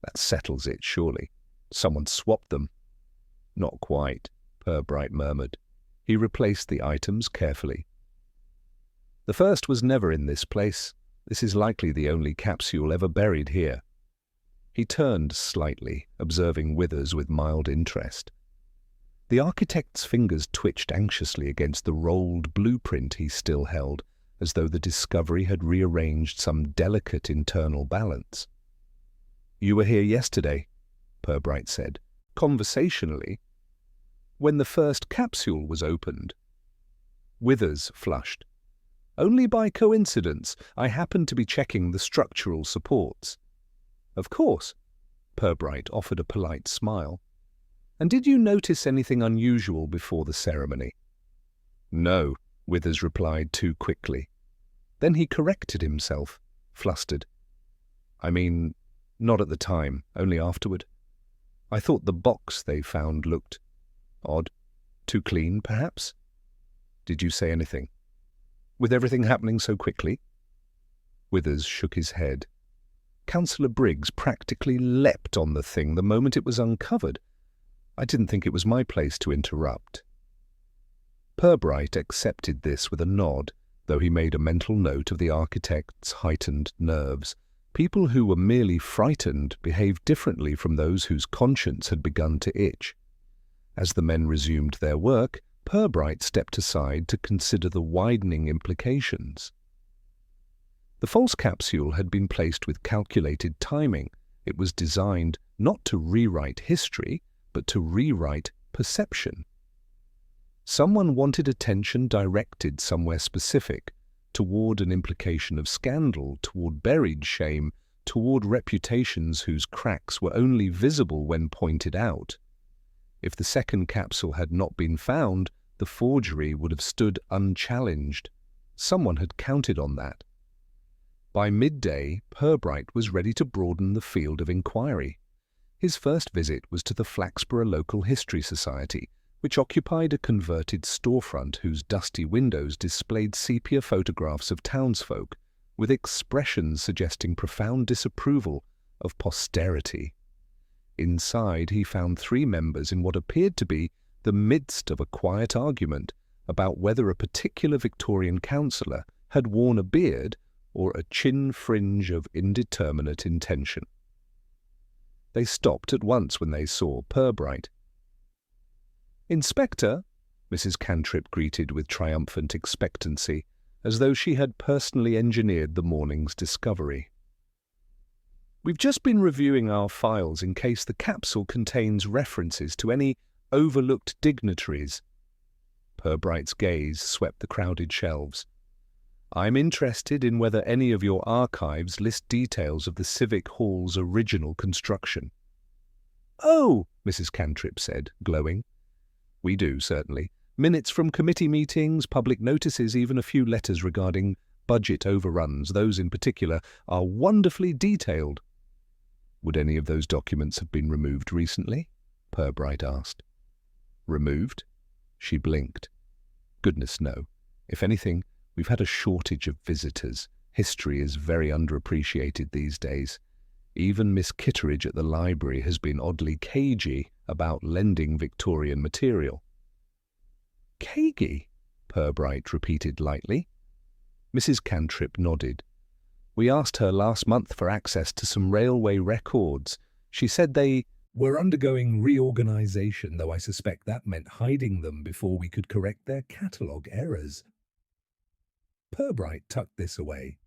That settles it, surely. Someone swapped them. Not quite, Purbright murmured. He replaced the items carefully. The first was never in this place. This is likely the only capsule ever buried here. He turned slightly, observing Withers with mild interest. The architect's fingers twitched anxiously against the rolled blueprint he still held, as though the discovery had rearranged some delicate internal balance. "You were here yesterday," Purbright said, conversationally, "when the first capsule was opened." Withers flushed. "Only by coincidence. I happened to be checking the structural supports." "Of course," Purbright offered a polite smile. "And did you notice anything unusual before the ceremony?" "No," Withers replied too quickly. Then he corrected himself, flustered. "I mean, not at the time, only afterward. I thought the box they found looked odd. Too clean, perhaps?" "Did you say anything? With everything happening so quickly?" Withers shook his head. "Councillor Briggs practically leapt on the thing the moment it was uncovered. I didn't think it was my place to interrupt." Purbright accepted this with a nod, though he made a mental note of the architect's heightened nerves. People who were merely frightened behaved differently from those whose conscience had begun to itch. As the men resumed their work, Purbright stepped aside to consider the widening implications. The false capsule had been placed with calculated timing. It was designed not to rewrite history, but to rewrite perception. Someone wanted attention directed somewhere specific, toward an implication of scandal, toward buried shame, toward reputations whose cracks were only visible when pointed out. If the second capsule had not been found, the forgery would have stood unchallenged. Someone had counted on that. By midday, Purbright was ready to broaden the field of inquiry. His first visit was to the Flaxborough Local History Society, which occupied a converted storefront whose dusty windows displayed sepia photographs of townsfolk, with expressions suggesting profound disapproval of posterity. Inside, he found 3 members in what appeared to be the midst of a quiet argument about whether a particular Victorian councillor had worn a beard or a chin fringe of indeterminate intention. They stopped at once when they saw Purbright. "Inspector," Mrs. Cantrip greeted with triumphant expectancy, as though she had personally engineered the morning's discovery. "We've just been reviewing our files in case the capsule contains references to any overlooked dignitaries." Purbright's gaze swept the crowded shelves. "I'm interested in whether any of your archives list details of the Civic Hall's original construction." "Oh," Mrs. Cantrip said, glowing. "We do, certainly. Minutes from committee meetings, public notices, even a few letters regarding budget overruns. Those in particular are wonderfully detailed." "Would any of those documents have been removed recently?" Purbright asked. "Removed?" She blinked. "Goodness, no. If anything, we've had a shortage of visitors. History is very underappreciated these days. Even Miss Kitteridge at the library has been oddly cagey about lending Victorian material." "Cagey?" Purbright repeated lightly. Mrs. Cantrip nodded. "We asked her last month for access to some railway records. She said they were undergoing reorganization, though I suspect that meant hiding them before we could correct their catalogue errors." Purbright tucked this away.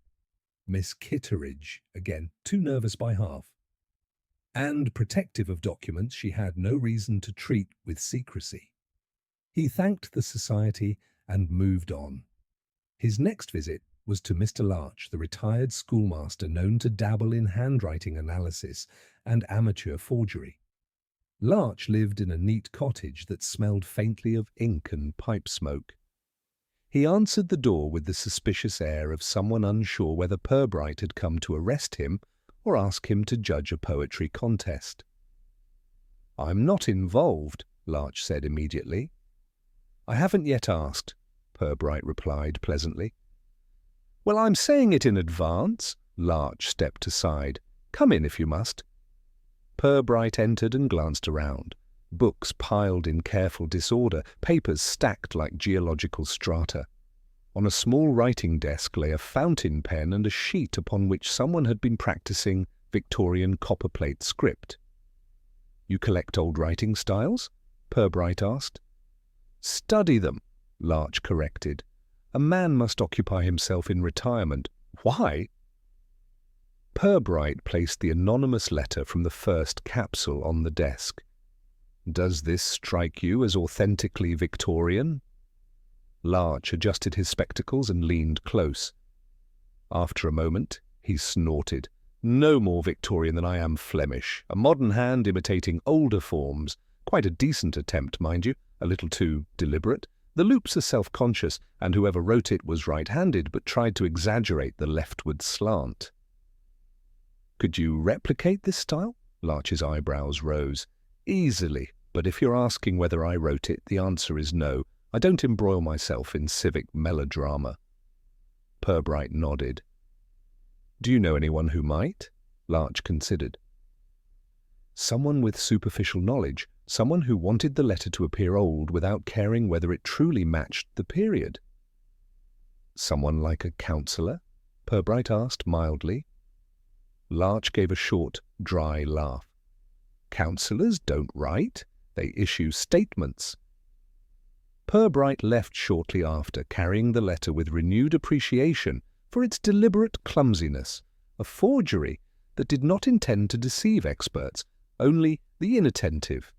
Miss Kitteridge, again, too nervous by half, and protective of documents she had no reason to treat with secrecy. He thanked the society and moved on. His next visit was to Mr. Larch, the retired schoolmaster known to dabble in handwriting analysis and amateur forgery. Larch lived in a neat cottage that smelled faintly of ink and pipe smoke. He answered the door with the suspicious air of someone unsure whether Purbright had come to arrest him or ask him to judge a poetry contest. "I'm not involved," Larch said immediately. "I haven't yet asked," Purbright replied pleasantly. "Well, I'm saying it in advance." Larch stepped aside. "Come in if you must." Purbright entered and glanced around. Books piled in careful disorder, papers stacked like geological strata. On a small writing desk lay a fountain pen and a sheet upon which someone had been practicing Victorian copperplate script. "You collect old writing styles?" Purbright asked. "Study them," Larch corrected. "A man must occupy himself in retirement." "Why?" Purbright placed the anonymous letter from the first capsule on the desk. "Does this strike you as authentically Victorian?" Larch adjusted his spectacles and leaned close. After a moment, he snorted. "No more Victorian than I am Flemish. A modern hand imitating older forms. Quite a decent attempt, mind you, a little too deliberate. The loops are self-conscious, and whoever wrote it was right-handed but tried to exaggerate the leftward slant." "Could you replicate this style?" Larch's eyebrows rose. "Easily, but if you're asking whether I wrote it, the answer is no. I don't embroil myself in civic melodrama." Purbright nodded. "Do you know anyone who might?" Larch considered. "Someone with superficial knowledge, someone who wanted the letter to appear old without caring whether it truly matched the period." "Someone like a counsellor?" Purbright asked mildly. Larch gave a short, dry laugh. "Counsellors don't write. They issue statements." Purbright left shortly after, carrying the letter with renewed appreciation for its deliberate clumsiness, a forgery that did not intend to deceive experts, only the inattentive.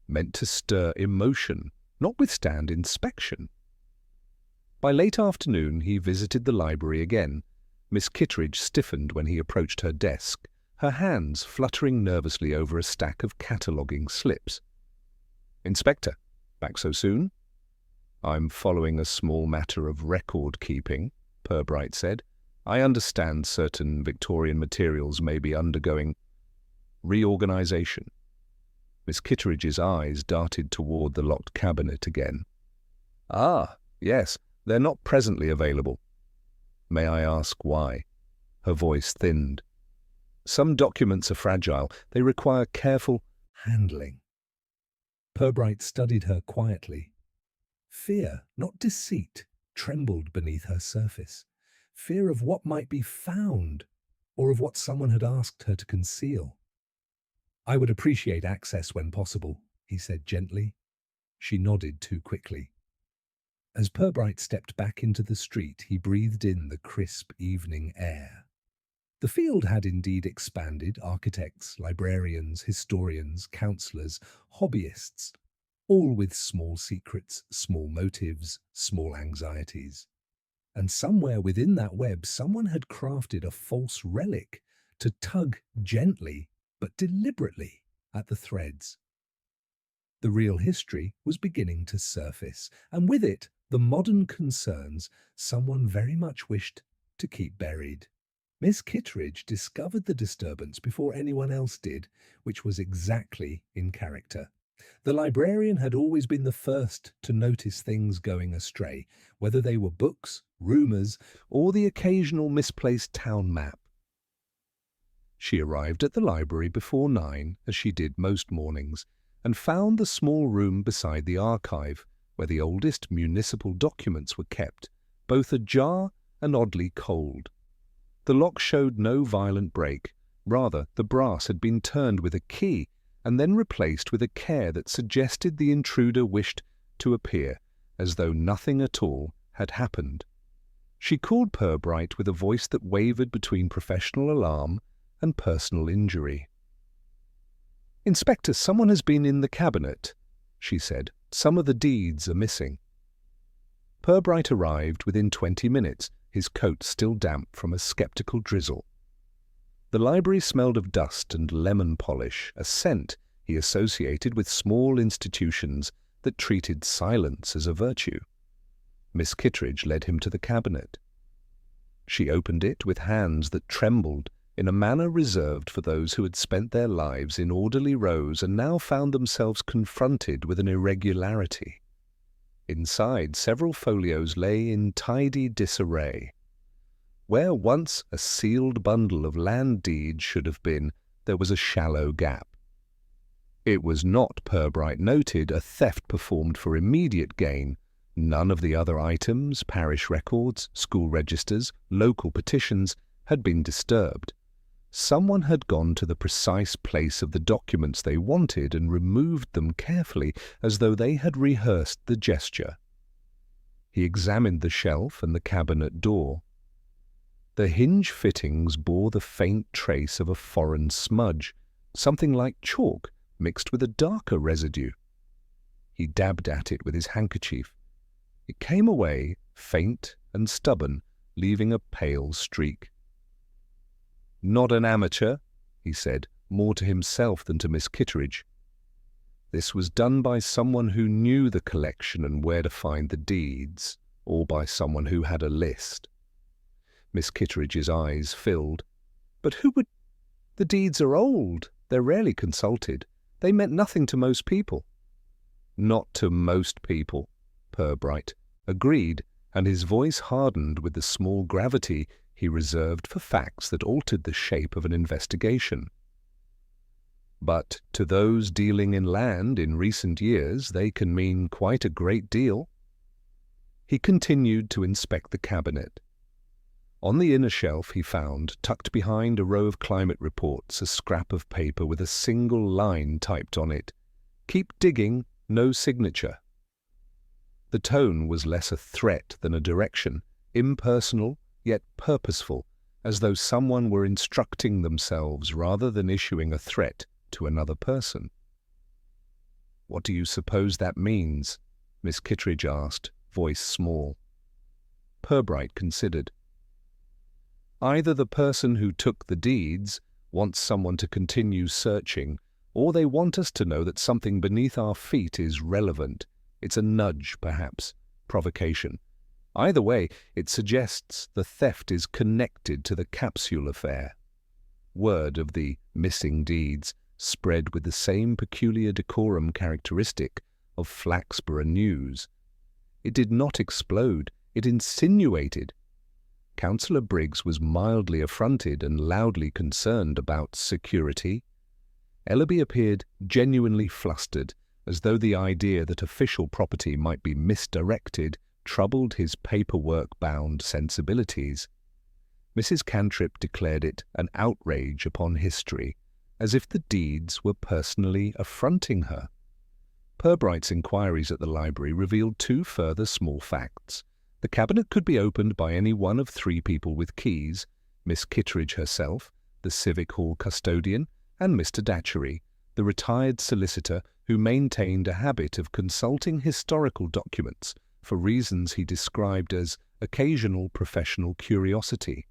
Meant to stir emotion, not withstand inspection. By late afternoon he visited the library again. Miss Kitteridge stiffened when he approached her desk, her hands fluttering nervously over a stack of cataloguing slips. "Inspector, back so soon?" "I'm following a small matter of record-keeping," Purbright said. "I understand certain Victorian materials may be undergoing reorganization." Miss Kitteridge's eyes darted toward the locked cabinet again. "Ah, yes, they're not presently available." "May I ask why?" Her voice thinned. "Some documents are fragile. They require careful handling." Purbright studied her quietly. Fear, not deceit, trembled beneath her surface. Fear of what might be found, or of what someone had asked her to conceal. "I would appreciate access when possible," he said gently. She nodded too quickly. As Purbright stepped back into the street, he breathed in the crisp evening air. The field had indeed expanded. Architects, librarians, historians, counsellors, hobbyists, all with small secrets, small motives, small anxieties. And somewhere within that web, someone had crafted a false relic to tug gently but deliberately at the threads. The real history was beginning to surface, and with it, the modern concerns someone very much wished to keep buried. Miss Kitteridge discovered the disturbance before anyone else did, which was exactly in character. The librarian had always been the first to notice things going astray, whether they were books, rumours, or the occasional misplaced town map. She arrived at the library before 9, as she did most mornings, and found the small room beside the archive, where the oldest municipal documents were kept, both ajar and oddly cold. The lock showed no violent break. Rather, the brass had been turned with a key and then replaced with a care that suggested the intruder wished to appear as though nothing at all had happened. She called Purbright with a voice that wavered between professional alarm and personal injury. "Inspector, someone has been in the cabinet," she said. "Some of the deeds are missing." Purbright arrived within 20 minutes, his coat still damp from a sceptical drizzle. The library smelled of dust and lemon polish, a scent he associated with small institutions that treated silence as a virtue. Miss Kittredge led him to the cabinet. She opened it with hands that trembled in a manner reserved for those who had spent their lives in orderly rows and now found themselves confronted with an irregularity. Inside, several folios lay in tidy disarray. Where once a sealed bundle of land deeds should have been, there was a shallow gap. It was not, Purbright noted, a theft performed for immediate gain. None of the other items, parish records, school registers, local petitions, had been disturbed. Someone had gone to the precise place of the documents they wanted and removed them carefully, as though they had rehearsed the gesture. He examined the shelf and the cabinet door. The hinge fittings bore the faint trace of a foreign smudge, something like chalk mixed with a darker residue. He dabbed at it with his handkerchief. It came away, faint and stubborn, leaving a pale streak. "Not an amateur," he said, more to himself than to Miss Kittredge. This was done by someone who knew the collection and where to find the deeds, or by someone who had a list. Miss Kittredge's eyes filled. "But who would—" "The deeds are old. They're rarely consulted. They meant nothing to most people." "Not to most people," Purbright agreed, and his voice hardened with the small gravity he reserved for facts that altered the shape of an investigation. "But to those dealing in land in recent years, they can mean quite a great deal." He continued to inspect the cabinet. On the inner shelf he found, tucked behind a row of climate reports, a scrap of paper with a single line typed on it: "Keep digging, no signature." The tone was less a threat than a direction, impersonal yet purposeful, as though someone were instructing themselves rather than issuing a threat to another person. "What do you suppose that means?" Miss Kittredge asked, voice small. Purbright considered. "Either the person who took the deeds wants someone to continue searching, or they want us to know that something beneath our feet is relevant. It's a nudge, perhaps, provocation. Either way, it suggests the theft is connected to the Capsule affair." Word of the missing deeds spread with the same peculiar decorum characteristic of Flaxborough news. It did not explode, it insinuated. Councillor Briggs was mildly affronted and loudly concerned about security. Ellaby appeared genuinely flustered, as though the idea that official property might be misdirected troubled his paperwork-bound sensibilities. Mrs. Cantrip declared it an outrage upon history, as if the deeds were personally affronting her. Purbright's inquiries at the library revealed two further small facts. The cabinet could be opened by any one of 3 people with keys: Miss Kittredge herself, the Civic Hall custodian, and Mr. Datchery, the retired solicitor who maintained a habit of consulting historical documents for reasons he described as occasional professional curiosity.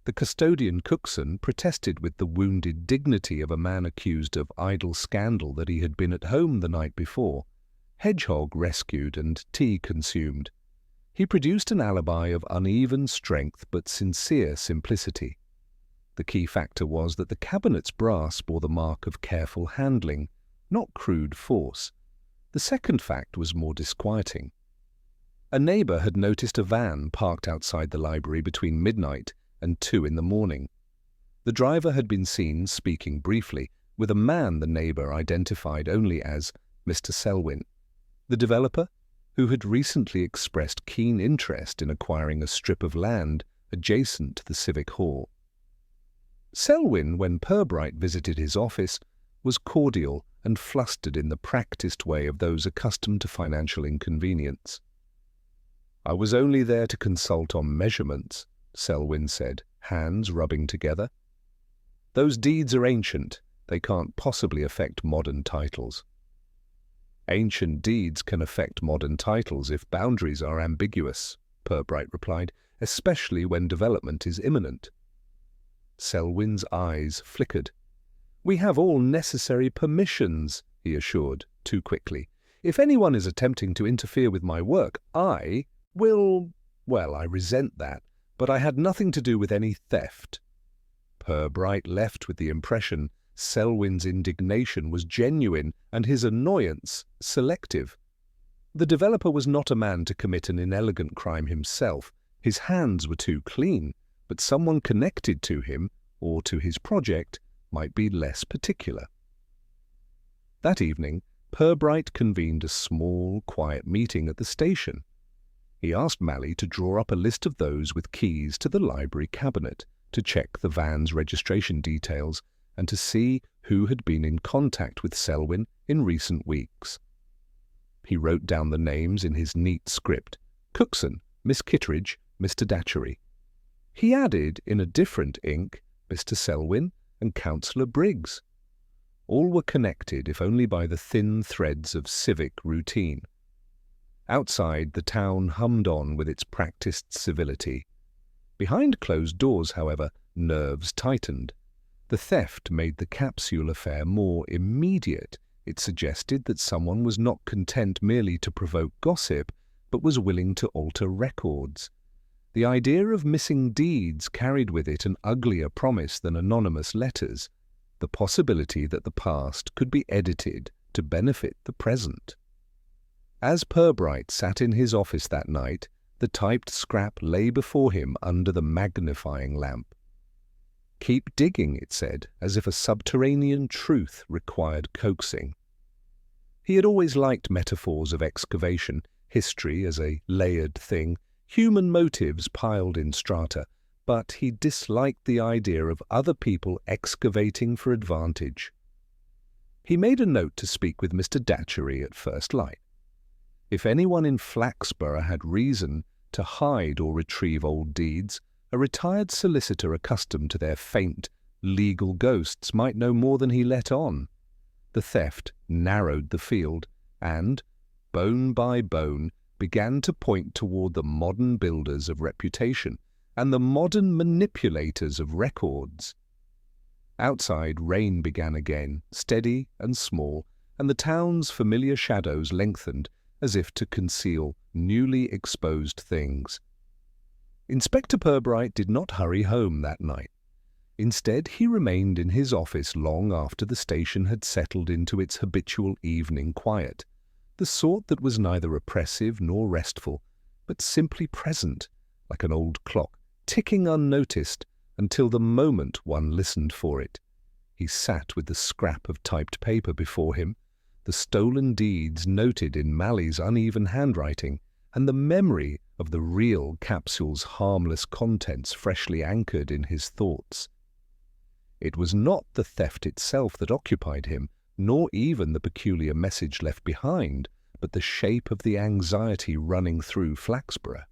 The custodian Cookson protested with the wounded dignity of a man accused of idle scandal that he had been at home the night before, hedgehog rescued and tea consumed. He produced an alibi of uneven strength but sincere simplicity. The key factor was that the cabinet's brass bore the mark of careful handling, not crude force. The second fact was more disquieting. A neighbour had noticed a van parked outside the library between midnight and 2 in the morning. The driver had been seen speaking briefly with a man the neighbour identified only as Mr. Selwyn, the developer who had recently expressed keen interest in acquiring a strip of land adjacent to the Civic Hall. Selwyn, when Purbright visited his office, was cordial and flustered in the practised way of those accustomed to financial inconvenience. "I was only there to consult on measurements," Selwyn said, hands rubbing together. "Those deeds are ancient. They can't possibly affect modern titles." "Ancient deeds can affect modern titles if boundaries are ambiguous," Purbright replied, "especially when development is imminent." Selwyn's eyes flickered. "We have all necessary permissions," he assured, too quickly. "If anyone is attempting to interfere with my work, I will... well, I resent that, but I had nothing to do with any theft." Purbright left with the impression Selwyn's indignation was genuine and his annoyance selective. The developer was not a man to commit an inelegant crime himself. His hands were too clean, but someone connected to him or to his project might be less particular. That evening, Purbright convened a small, quiet meeting at the station. He asked Mally to draw up a list of those with keys to the library cabinet, to check the van's registration details, and to see who had been in contact with Selwyn in recent weeks. He wrote down the names in his neat script: Cookson, Miss Kittredge, Mr. Datchery. He added, in a different ink, Mr. Selwyn and Councillor Briggs. All were connected, if only by the thin threads of civic routine. Outside, the town hummed on with its practised civility. Behind closed doors, however, nerves tightened. The theft made the Capsule affair more immediate. It suggested that someone was not content merely to provoke gossip, but was willing to alter records. The idea of missing deeds carried with it an uglier promise than anonymous letters, the possibility that the past could be edited to benefit the present. As Purbright sat in his office that night, the typed scrap lay before him under the magnifying lamp. "Keep digging," it said, as if a subterranean truth required coaxing. He had always liked metaphors of excavation, history as a layered thing, human motives piled in strata, but he disliked the idea of other people excavating for advantage. He made a note to speak with Mr. Datchery at first light. If anyone in Flaxborough had reason to hide or retrieve old deeds, a retired solicitor accustomed to their faint, legal ghosts might know more than he let on. The theft narrowed the field and, bone by bone, began to point toward the modern builders of reputation and the modern manipulators of records. Outside, rain began again, steady and small, and the town's familiar shadows lengthened as if to conceal newly exposed things. Inspector Purbright did not hurry home that night. Instead, he remained in his office long after the station had settled into its habitual evening quiet, the sort that was neither oppressive nor restful, but simply present, like an old clock, ticking unnoticed until the moment one listened for it. He sat with the scrap of typed paper before him, the stolen deeds noted in Mally's uneven handwriting, and the memory of the real Capsule's harmless contents freshly anchored in his thoughts. It was not the theft itself that occupied him, nor even the peculiar message left behind, but the shape of the anxiety running through Flaxborough.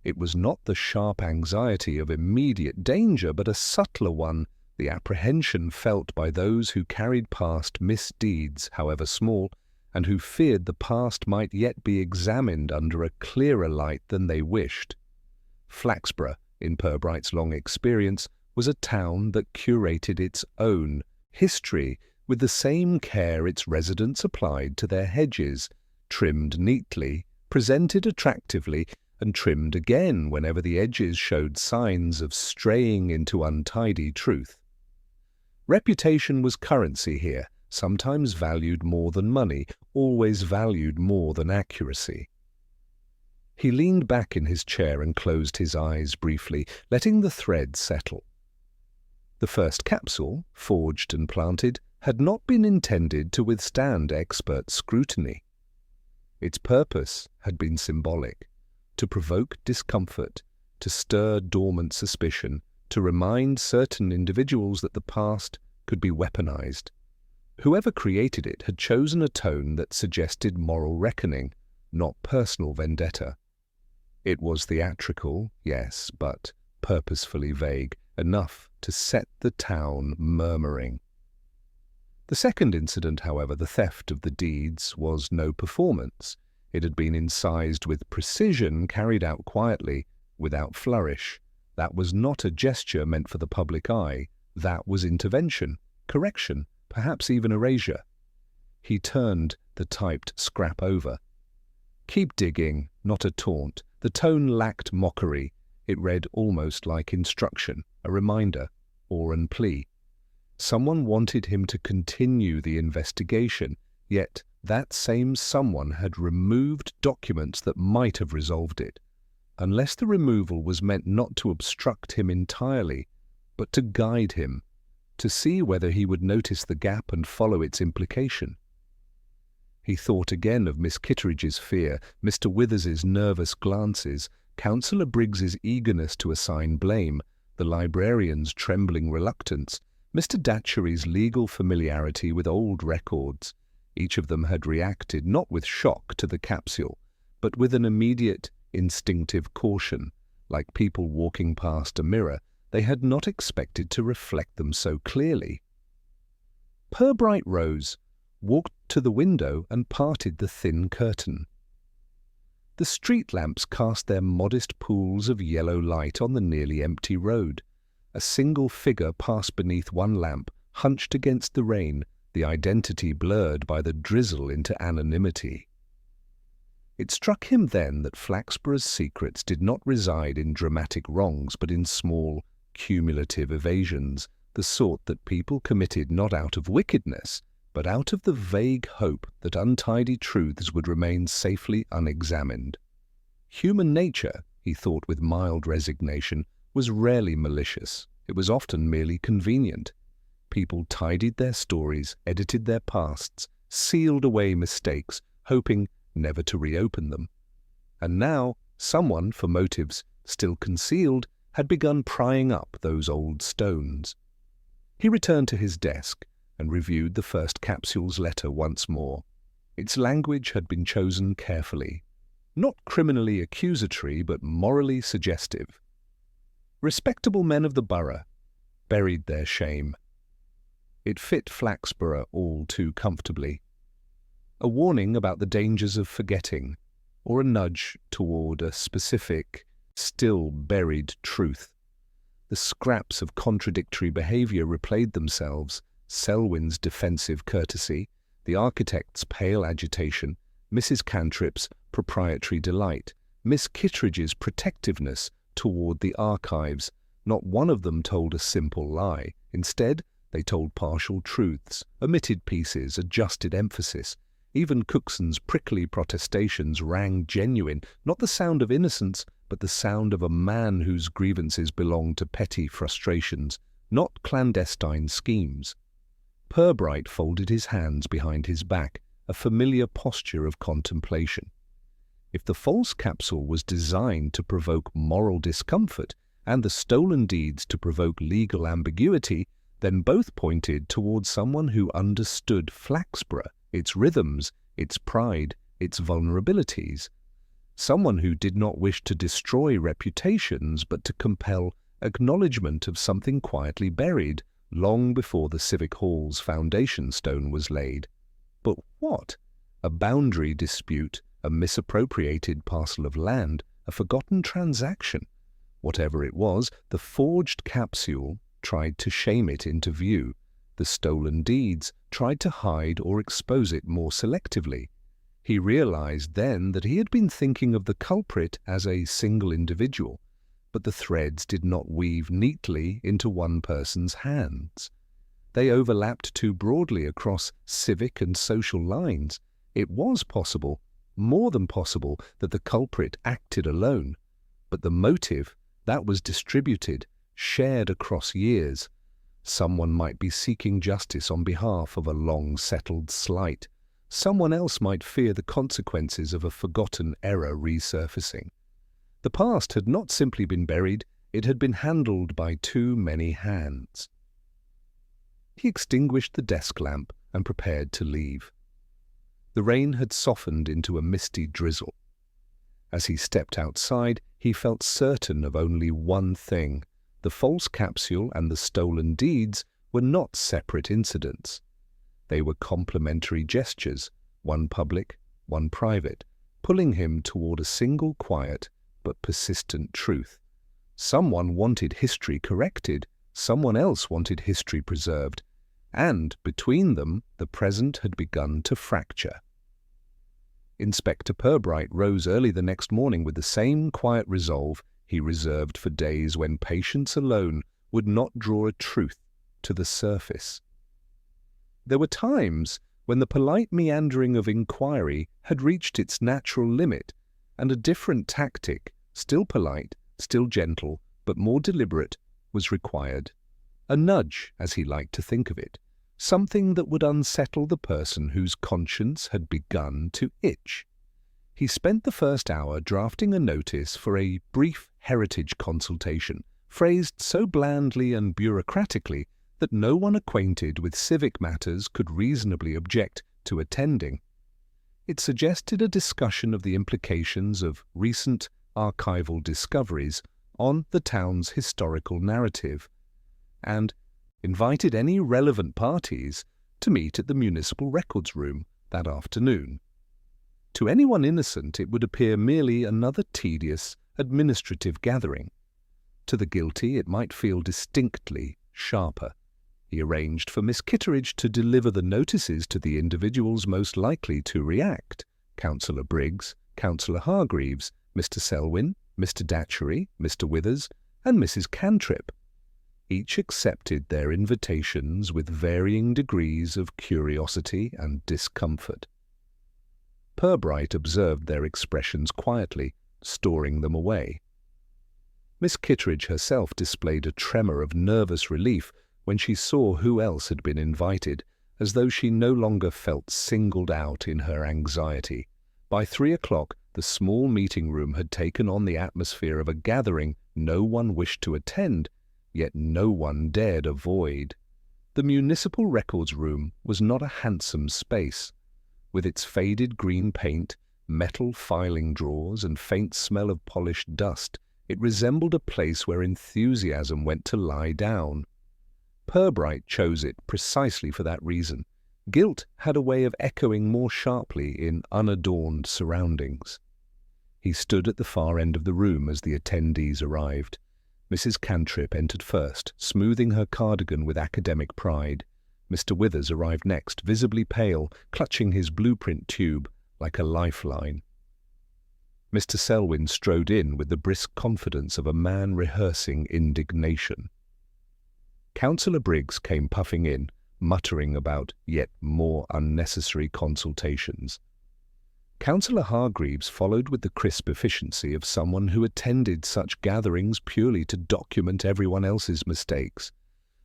It was not the sharp anxiety of immediate danger, but a subtler one, the apprehension felt by those who carried past misdeeds, however small, and who feared the past might yet be examined under a clearer light than they wished. Flaxborough, in Purbright's long experience, was a town that curated its own history with the same care its residents applied to their hedges, trimmed neatly, presented attractively, and trimmed again whenever the edges showed signs of straying into untidy truth. Reputation was currency here, sometimes valued more than money, always valued more than accuracy. He leaned back in his chair and closed his eyes briefly, letting the thread settle. The first capsule, forged and planted, had not been intended to withstand expert scrutiny. Its purpose had been symbolic: to provoke discomfort, to stir dormant suspicion, to remind certain individuals that the past could be weaponized. Whoever created it had chosen a tone that suggested moral reckoning, not personal vendetta. It was theatrical, yes, but purposefully vague, enough to set the town murmuring. The second incident, however, the theft of the deeds, was no performance. It had been incised with precision, carried out quietly, without flourish. That was not a gesture meant for the public eye. That was intervention, correction, perhaps even erasure. He turned the typed scrap over. "Keep digging," not a taunt. The tone lacked mockery. It read almost like instruction, a reminder, or an plea. Someone wanted him to continue the investigation, yet that same someone had removed documents that might have resolved it, unless the removal was meant not to obstruct him entirely, but to guide him, to see whether he would notice the gap and follow its implication. He thought again of Miss Kitteridge's fear, Mr. Withers's nervous glances, Councillor Briggs's eagerness to assign blame, the librarian's trembling reluctance, Mr. Datchery's legal familiarity with old records. Each of them had reacted not with shock to the capsule, but with an immediate, instinctive caution. Like people walking past a mirror, they had not expected to reflect them so clearly. Purbright rose, walked to the window and parted the thin curtain. The street lamps cast their modest pools of yellow light on the nearly empty road. A single figure passed beneath one lamp, hunched against the rain, the identity blurred by the drizzle into anonymity. It struck him then that Flaxborough's secrets did not reside in dramatic wrongs, but in small, cumulative evasions, the sort that people committed not out of wickedness, but out of the vague hope that untidy truths would remain safely unexamined. Human nature, he thought with mild resignation, was rarely malicious. It was often merely convenient. People tidied their stories, edited their pasts, sealed away mistakes, hoping never to reopen them. And now, someone, for motives still concealed, had begun prying up those old stones. He returned to his desk and reviewed the first capsule's letter once more. Its language had been chosen carefully, not criminally accusatory, but morally suggestive. Respectable men of the borough buried their shame. It fit Flaxborough all too comfortably. A warning about the dangers of forgetting, or a nudge toward a specific, still buried truth. The scraps of contradictory behavior replayed themselves: Selwyn's defensive courtesy, the architect's pale agitation, Mrs. Cantrip's proprietary delight, Miss Kittredge's protectiveness toward the archives. Not one of them told a simple lie. Instead, they told partial truths, omitted pieces, adjusted emphasis. Even Cookson's prickly protestations rang genuine, not the sound of innocence, but the sound of a man whose grievances belonged to petty frustrations, not clandestine schemes. Purbright folded his hands behind his back, a familiar posture of contemplation. If the false capsule was designed to provoke moral discomfort, and the stolen deeds to provoke legal ambiguity, then both pointed towards someone who understood Flaxborough, its rhythms, its pride, its vulnerabilities. Someone who did not wish to destroy reputations, but to compel acknowledgement of something quietly buried, long before the Civic Hall's foundation stone was laid. But what? A boundary dispute, a misappropriated parcel of land, a forgotten transaction. Whatever it was, the forged capsule tried to shame it into view. The stolen deeds tried to hide or expose it more selectively. He realized then that he had been thinking of the culprit as a single individual, but the threads did not weave neatly into one person's hands. They overlapped too broadly across civic and social lines. It was possible, more than possible, that the culprit acted alone, but the motive, that was distributed, shared across years. Someone might be seeking justice on behalf of a long-settled slight. Someone else might fear the consequences of a forgotten error resurfacing. The past had not simply been buried, it had been handled by too many hands. He extinguished the desk lamp and prepared to leave. The rain had softened into a misty drizzle. As he stepped outside, he felt certain of only one thing. The false capsule and the stolen deeds were not separate incidents. They were complementary gestures, one public, one private, pulling him toward a single quiet but persistent truth. Someone wanted history corrected, someone else wanted history preserved, and between them the present had begun to fracture. Inspector Purbright rose early the next morning with the same quiet resolve he reserved for days when patience alone would not draw a truth to the surface. There were times when the polite meandering of inquiry had reached its natural limit, and a different tactic, still polite, still gentle, but more deliberate, was required. A nudge, as he liked to think of it, something that would unsettle the person whose conscience had begun to itch. He spent the first hour drafting a notice for a brief heritage consultation, phrased so blandly and bureaucratically that no one acquainted with civic matters could reasonably object to attending. It suggested a discussion of the implications of recent archival discoveries on the town's historical narrative, and invited any relevant parties to meet at the Municipal Records Room that afternoon. To anyone innocent, it would appear merely another tedious administrative gathering. To the guilty, it might feel distinctly sharper. He arranged for Miss Kitteridge to deliver the notices to the individuals most likely to react: Councillor Briggs, Councillor Hargreaves, Mr. Selwyn, Mr. Datchery, Mr. Withers, and Mrs. Cantrip. Each accepted their invitations with varying degrees of curiosity and discomfort. Purbright observed their expressions quietly, storing them away. Miss Kitteridge herself displayed a tremor of nervous relief when she saw who else had been invited, as though she no longer felt singled out in her anxiety. By 3 o'clock, the small meeting room had taken on the atmosphere of a gathering no one wished to attend, yet no one dared avoid. The Municipal Records Room was not a handsome space. With its faded green paint, metal filing drawers, and faint smell of polished dust, it resembled a place where enthusiasm went to lie down. Purbright chose it precisely for that reason. Guilt had a way of echoing more sharply in unadorned surroundings. He stood at the far end of the room as the attendees arrived. Mrs. Cantrip entered first, smoothing her cardigan with academic pride. Mr. Withers arrived next, visibly pale, clutching his blueprint tube like a lifeline. Mr. Selwyn strode in with the brisk confidence of a man rehearsing indignation. Councillor Briggs came puffing in, muttering about yet more unnecessary consultations. Councillor Hargreaves followed with the crisp efficiency of someone who attended such gatherings purely to document everyone else's mistakes.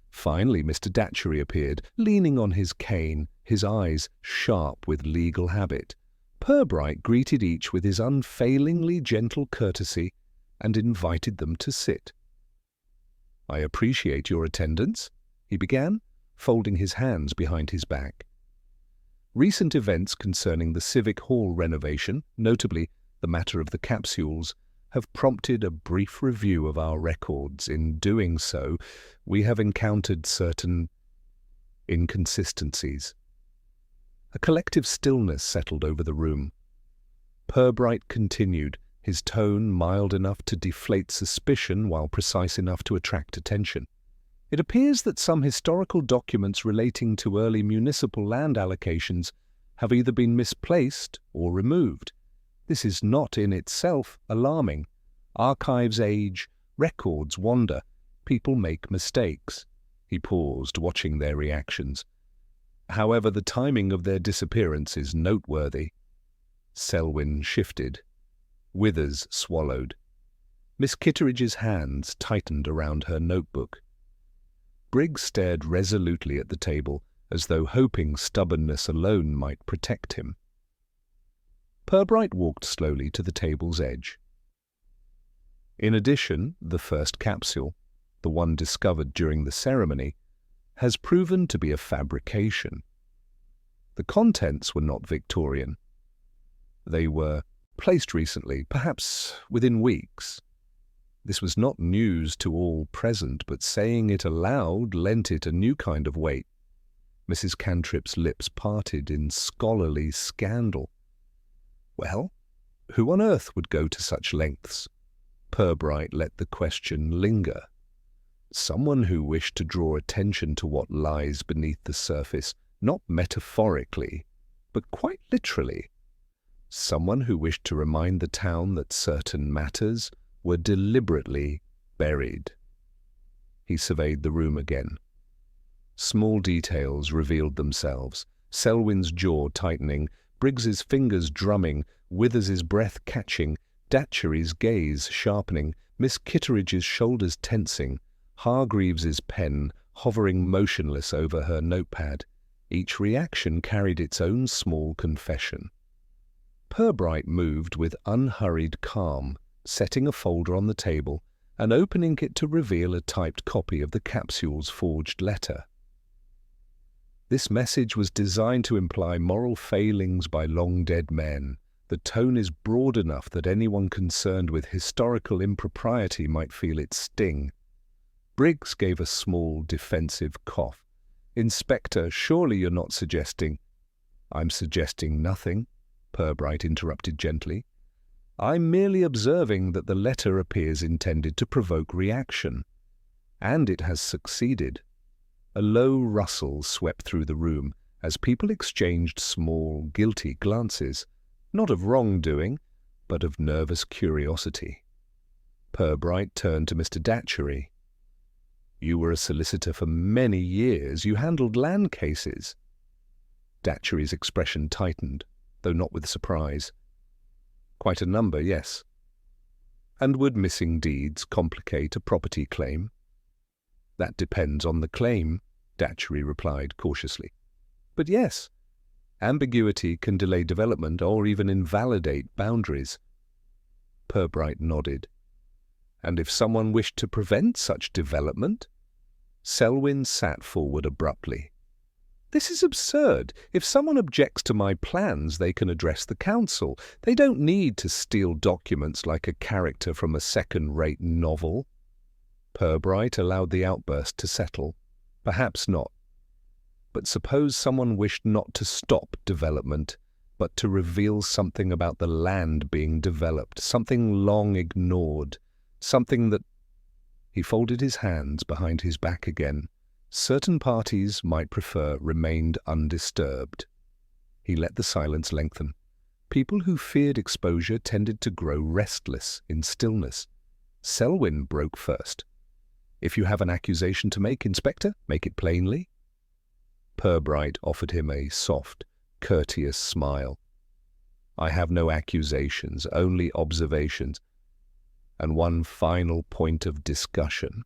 Finally, Mr. Datchery appeared, leaning on his cane, his eyes sharp with legal habit. Purbright greeted each with his unfailingly gentle courtesy and invited them to sit. "I appreciate your attendance," he began, folding his hands behind his back. Recent events concerning the Civic Hall renovation, notably the matter of the capsules, have prompted a brief review of our records. In doing so, we have encountered certain inconsistencies. A collective stillness settled over the room. Purbright continued, his tone mild enough to deflate suspicion while precise enough to attract attention. It appears that some historical documents relating to early municipal land allocations have either been misplaced or removed. This is not in itself alarming. Archives age, records wander, people make mistakes. He paused, watching their reactions. However, the timing of their disappearance is noteworthy. Selwyn shifted. Withers swallowed. Miss Kitteridge's hands tightened around her notebook. Briggs stared resolutely at the table, as though hoping stubbornness alone might protect him. Purbright walked slowly to the table's edge. In addition, the first capsule, the one discovered during the ceremony, has proven to be a fabrication. The contents were not Victorian. They were placed recently, perhaps within weeks. This was not news to all present, but saying it aloud lent it a new kind of weight. Mrs. Cantrip's lips parted in scholarly scandal. Well, who on earth would go to such lengths? Purbright let the question linger. Someone who wished to draw attention to what lies beneath the surface, not metaphorically, but quite literally. Someone who wished to remind the town that certain matters were deliberately buried. He surveyed the room again. Small details revealed themselves, Selwyn's jaw tightening, Briggs's fingers drumming, Withers's breath catching, Datchery's gaze sharpening, Miss Kitteridge's shoulders tensing, Hargreaves's pen hovering motionless over her notepad. Each reaction carried its own small confession. Purbright moved with unhurried calm, setting a folder on the table and opening it to reveal a typed copy of the capsule's forged letter. This message was designed to imply moral failings by long-dead men. The tone is broad enough that anyone concerned with historical impropriety might feel its sting. Briggs gave a small, defensive cough. "Inspector, surely you're not suggesting—" "I'm suggesting nothing," Purbright interrupted gently. "I'm merely observing that the letter appears intended to provoke reaction. And it has succeeded." A low rustle swept through the room as people exchanged small, guilty glances, not of wrongdoing, but of nervous curiosity. Purbright turned to Mr. Datchery. "You were a solicitor for many years. You handled land cases." Datchery's expression tightened, though not with surprise. "Quite a number, yes." "And would missing deeds complicate a property claim?" "That depends on the claim," Datchery replied cautiously. "But yes, ambiguity can delay development or even invalidate boundaries." Purbright nodded. "And if someone wished to prevent such development?" Selwyn sat forward abruptly. "This is absurd. If someone objects to my plans, they can address the council. They don't need to steal documents like a character from a second-rate novel." Purbright allowed the outburst to settle. "Perhaps not. But suppose someone wished not to stop development, but to reveal something about the land being developed, something long ignored, something that—" He folded his hands behind his back again. Certain parties might prefer remained undisturbed. He let the silence lengthen. People who feared exposure tended to grow restless in stillness. Selwyn broke first. "If you have an accusation to make, Inspector, make it plainly." Purbright offered him a soft, courteous smile. "I have no accusations, only observations, and one final point of discussion."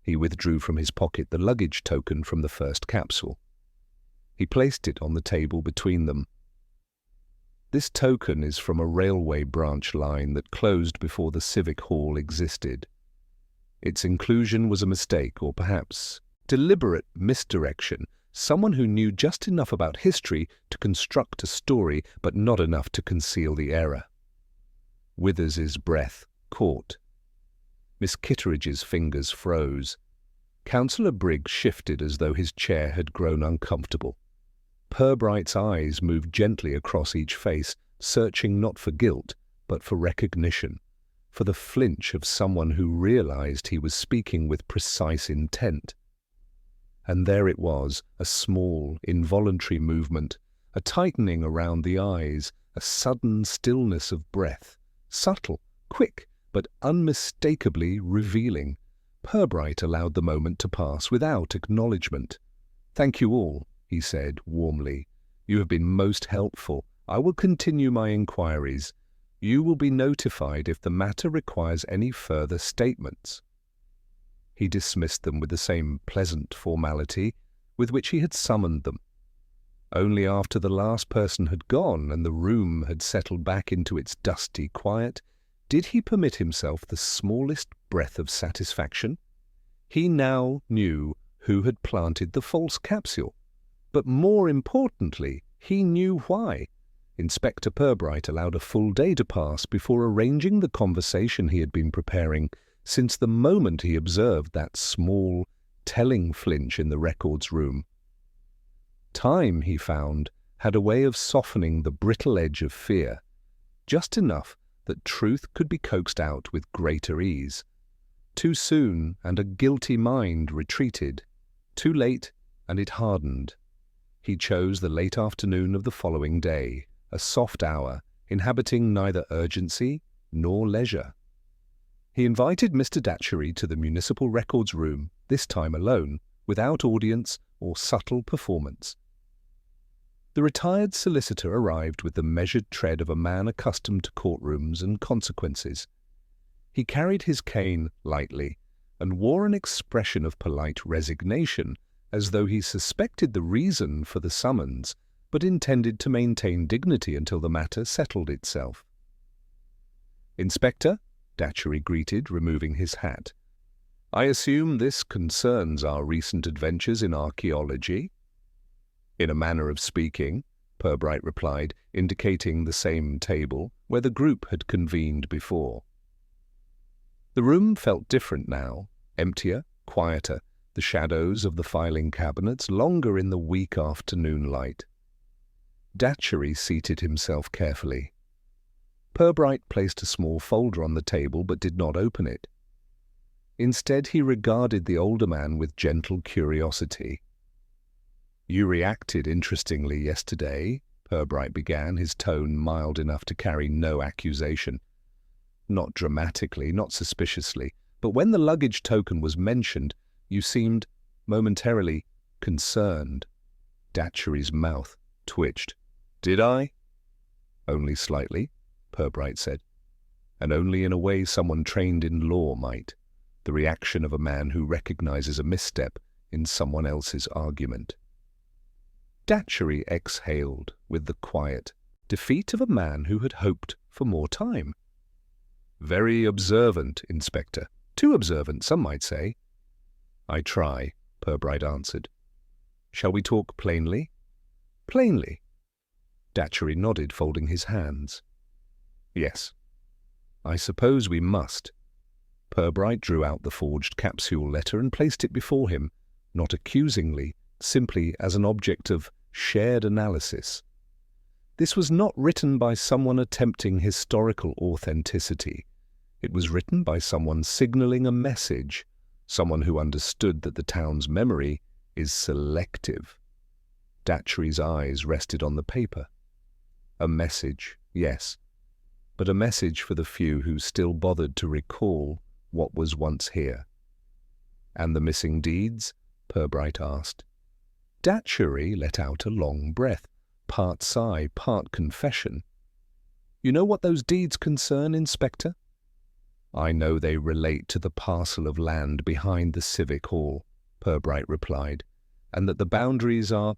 He withdrew from his pocket the luggage token from the first capsule. He placed it on the table between them. "This token is from a railway branch line that closed before the Civic Hall existed. Its inclusion was a mistake, or perhaps deliberate misdirection. Someone who knew just enough about history to construct a story, but not enough to conceal the error." Withers's breath caught. Miss Kitteridge's fingers froze. Councillor Briggs shifted as though his chair had grown uncomfortable. Purbright's eyes moved gently across each face, searching not for guilt, but for recognition, for the flinch of someone who realized he was speaking with precise intent. And there it was, a small, involuntary movement, a tightening around the eyes, a sudden stillness of breath, subtle, quick, but unmistakably revealing. Purbright allowed the moment to pass without acknowledgement. "Thank you all," he said warmly. "You have been most helpful. I will continue my inquiries. You will be notified if the matter requires any further statements." He dismissed them with the same pleasant formality with which he had summoned them. Only after the last person had gone and the room had settled back into its dusty quiet did he permit himself the smallest breath of satisfaction. He now knew who had planted the false capsule, but more importantly, he knew why. Inspector Purbright allowed a full day to pass before arranging the conversation he had been preparing since the moment he observed that small, telling flinch in the records room. Time, he found, had a way of softening the brittle edge of fear, just enough that truth could be coaxed out with greater ease. Too soon, and a guilty mind retreated. Too late, and it hardened. He chose the late afternoon of the following day, a soft hour, inhabiting neither urgency nor leisure. He invited Mr. Datchery to the municipal records room, this time alone, without audience or subtle performance. The retired solicitor arrived with the measured tread of a man accustomed to courtrooms and consequences. He carried his cane lightly and wore an expression of polite resignation, as though he suspected the reason for the summons, but intended to maintain dignity until the matter settled itself. "Inspector," Datchery greeted, removing his hat, "I assume this concerns our recent adventures in archaeology?" "In a manner of speaking," Purbright replied, indicating the same table where the group had convened before. The room felt different now, emptier, quieter, the shadows of the filing cabinets longer in the weak afternoon light. Datchery seated himself carefully. Purbright placed a small folder on the table but did not open it. Instead, he regarded the older man with gentle curiosity. "You reacted interestingly yesterday," Purbright began, his tone mild enough to carry no accusation. "Not dramatically, not suspiciously, but when the luggage token was mentioned, you seemed, momentarily, concerned." Datchery's mouth twitched. "Did I?" "Only slightly," Purbright said, "and only in a way someone trained in law might, the reaction of a man who recognizes a misstep in someone else's argument." Datchery exhaled with the quiet defeat of a man who had hoped for more time. "Very observant, Inspector. Too observant, some might say." "I try," Purbright answered. "Shall we talk plainly?" "Plainly." Datchery nodded, folding his hands. "Yes. I suppose we must." Purbright drew out the forged capsule letter and placed it before him, not accusingly, simply as an object of shared analysis. This was not written by someone attempting historical authenticity. It was written by someone signaling a message, someone who understood that the town's memory is selective. Datchery's eyes rested on the paper. A message, yes, but a message for the few who still bothered to recall what was once here. "And the missing deeds?" Purbright asked. Datchery let out a long breath, part sigh, part confession. "You know what those deeds concern, Inspector?" "I know they relate to the parcel of land behind the Civic Hall," Purbright replied, "and that the boundaries are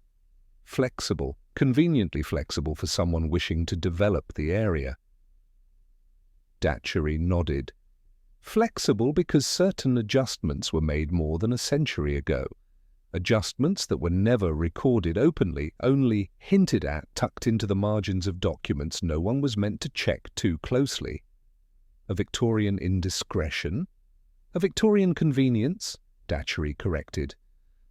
flexible, conveniently flexible for someone wishing to develop the area." Datchery nodded. "Flexible because certain adjustments were made more than a century ago. Adjustments that were never recorded openly, only hinted at, tucked into the margins of documents no one was meant to check too closely. A Victorian indiscretion? A Victorian convenience?" Datchery corrected.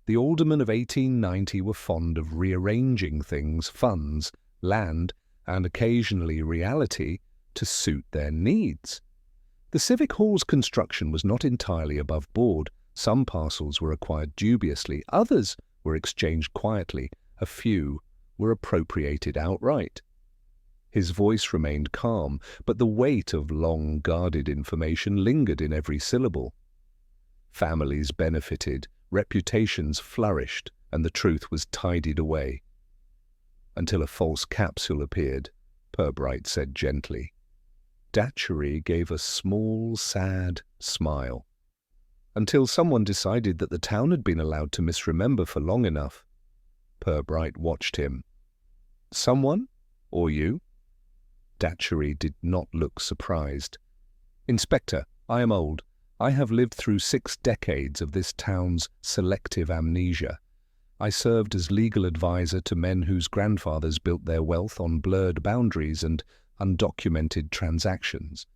"The aldermen of 1890 were fond of rearranging things, funds, land, and occasionally reality, to suit their needs. The Civic Hall's construction was not entirely above board. Some parcels were acquired dubiously, others were exchanged quietly, a few were appropriated outright." His voice remained calm, but the weight of long-guarded information lingered in every syllable. Families benefited, reputations flourished, and the truth was tidied away. "Until a false capsule appeared," Purbright said gently. Datchery gave a small, sad smile. until someone decided that the town had been allowed to misremember for long enough. Purbright watched him. Someone? Or you? Datchery did not look surprised. Inspector, I am old. I have lived through 6 decades of this town's selective amnesia. I served as legal advisor to men whose grandfathers built their wealth on blurred boundaries and undocumented transactions.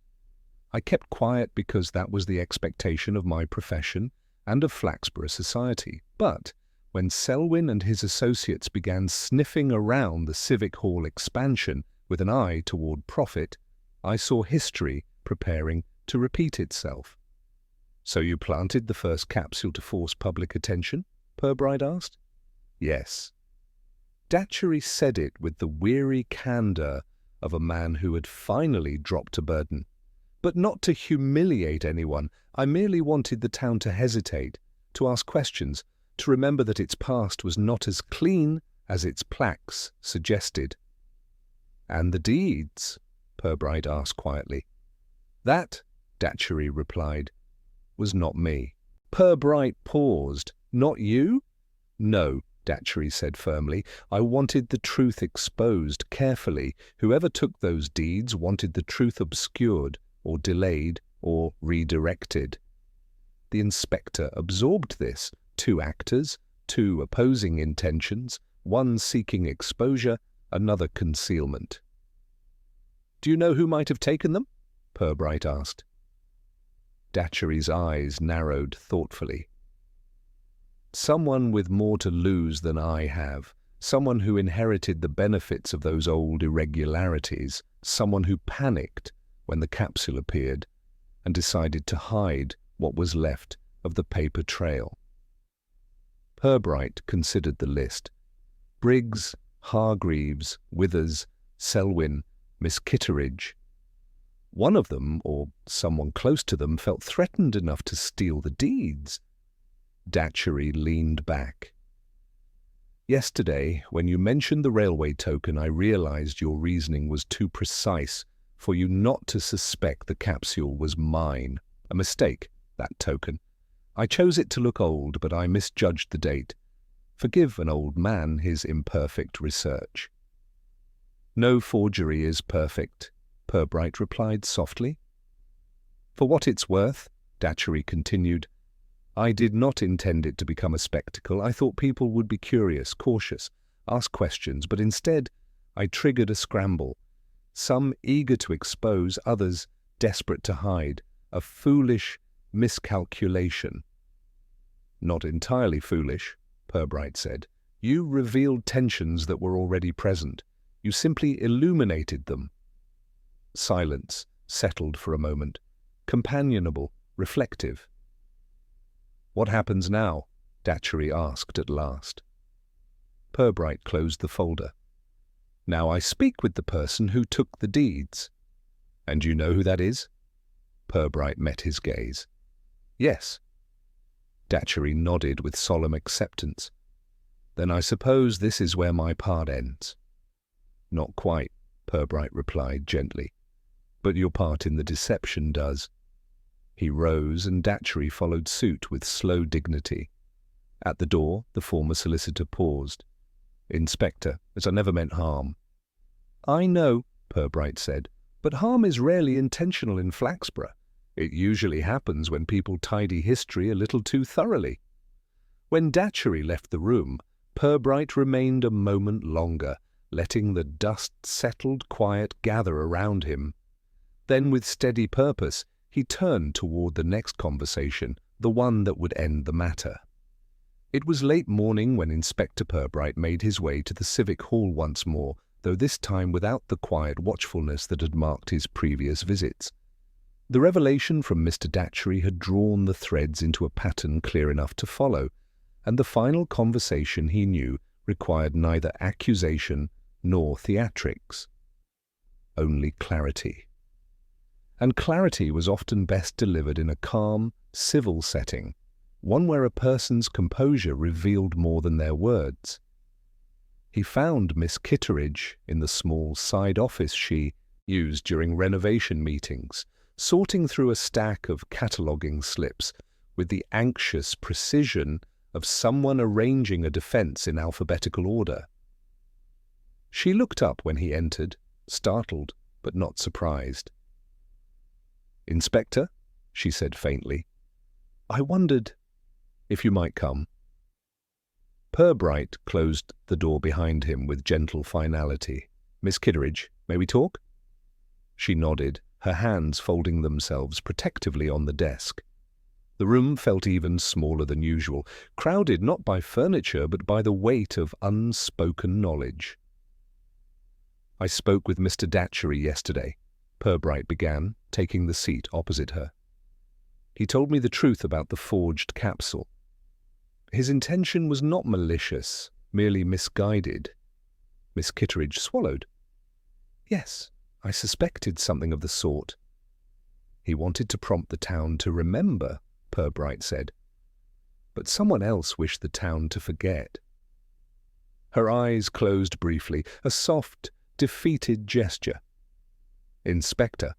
I kept quiet because that was the expectation of my profession and of Flaxborough society. But when Selwyn and his associates began sniffing around the Civic Hall expansion with an eye toward profit, I saw history preparing to repeat itself. So you planted the first capsule to force public attention? Purbright asked. Yes. Datchery said it with the weary candor of a man who had finally dropped a burden. But not to humiliate anyone. I merely wanted the town to hesitate, to ask questions, to remember that its past was not as clean as its plaques suggested. And the deeds? Purbright asked quietly. That, Datchery replied, was not me. Purbright paused. Not you? No, Datchery said firmly. I wanted the truth exposed carefully. Whoever took those deeds wanted the truth obscured, or delayed, or redirected. The inspector absorbed this. 2 actors, 2 opposing intentions, one seeking exposure, another concealment. Do you know who might have taken them? Purbright asked. Datchery's eyes narrowed thoughtfully. Someone with more to lose than I have, someone who inherited the benefits of those old irregularities, someone who panicked when the capsule appeared and decided to hide what was left of the paper trail. Purbright considered the list. Briggs, Hargreaves, Withers, Selwyn, Miss Kitteridge. One of them, or someone close to them, felt threatened enough to steal the deeds. Datchery leaned back. Yesterday, when you mentioned the railway token, I realized your reasoning was too precise for you not to suspect the capsule was mine. A mistake, that token. I chose it to look old, but I misjudged the date. Forgive an old man his imperfect research. No forgery is perfect, Purbright replied softly. For what it's worth, Datchery continued, I did not intend it to become a spectacle. I thought people would be curious, cautious, ask questions, but instead I triggered a scramble. Some eager to expose, others desperate to hide. A foolish miscalculation. Not entirely foolish, Purbright said. You revealed tensions that were already present. You simply illuminated them. Silence settled for a moment, companionable, reflective. What happens now? Datchery asked at last. Purbright closed the folder. Now I speak with the person who took the deeds. And you know who that is? Purbright met his gaze. Yes. Datchery nodded with solemn acceptance. Then I suppose this is where my part ends. Not quite, Purbright replied gently. But your part in the deception does. He rose, and Datchery followed suit with slow dignity. At the door, the former solicitor paused. Inspector, as I never meant harm. I know, Purbright said, but harm is rarely intentional in Flaxborough. It usually happens when people tidy history a little too thoroughly. When Datchery left the room, Purbright remained a moment longer, letting the dust-settled quiet gather around him. Then, with steady purpose, he turned toward the next conversation, the one that would end the matter. It was late morning when Inspector Purbright made his way to the Civic Hall once more, though this time without the quiet watchfulness that had marked his previous visits. The revelation from Mr. Datchery had drawn the threads into a pattern clear enough to follow, and the final conversation, he knew, required neither accusation nor theatrics. Only clarity. And clarity was often best delivered in a calm, civil setting, one where a person's composure revealed more than their words. He found Miss Kitteridge in the small side office she used during renovation meetings, sorting through a stack of cataloguing slips with the anxious precision of someone arranging a defense in alphabetical order. She looked up when he entered, startled but not surprised. "Inspector," she said faintly, "I wondered if you might come." Purbright closed the door behind him with gentle finality. "Miss Kitteridge, may we talk?" She nodded, her hands folding themselves protectively on the desk. The room felt even smaller than usual, crowded not by furniture but by the weight of unspoken knowledge. "I spoke with Mr. Datchery yesterday," Purbright began, taking the seat opposite her. "He told me the truth about the forged capsule. His intention was not malicious, merely misguided." Miss Kitteridge swallowed. "Yes, I suspected something of the sort." "He wanted to prompt the town to remember," Purbright said. "But someone else wished the town to forget." Her eyes closed briefly, a soft, defeated gesture. "Inspector,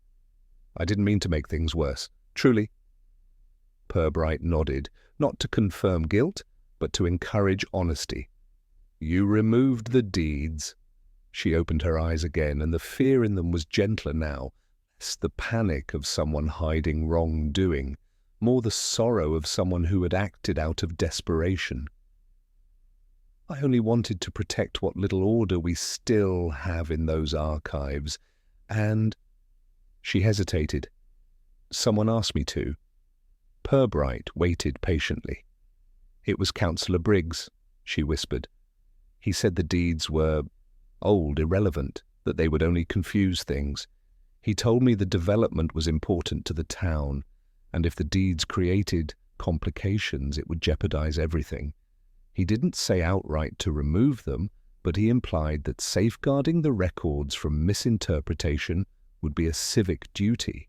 I didn't mean to make things worse. Truly." Purbright nodded, not to confirm guilt, but to encourage honesty. "You removed the deeds." She opened her eyes again, and the fear in them was gentler now, less the panic of someone hiding wrongdoing, more the sorrow of someone who had acted out of desperation. "I only wanted to protect what little order we still have in those archives, and—" She hesitated. "Someone asked me to." Purbright waited patiently. "It was Councillor Briggs," she whispered. "He said the deeds were old, irrelevant, that they would only confuse things. He told me the development was important to the town, and if the deeds created complications, it would jeopardize everything. He didn't say outright to remove them, but he implied that safeguarding the records from misinterpretation would be a civic duty."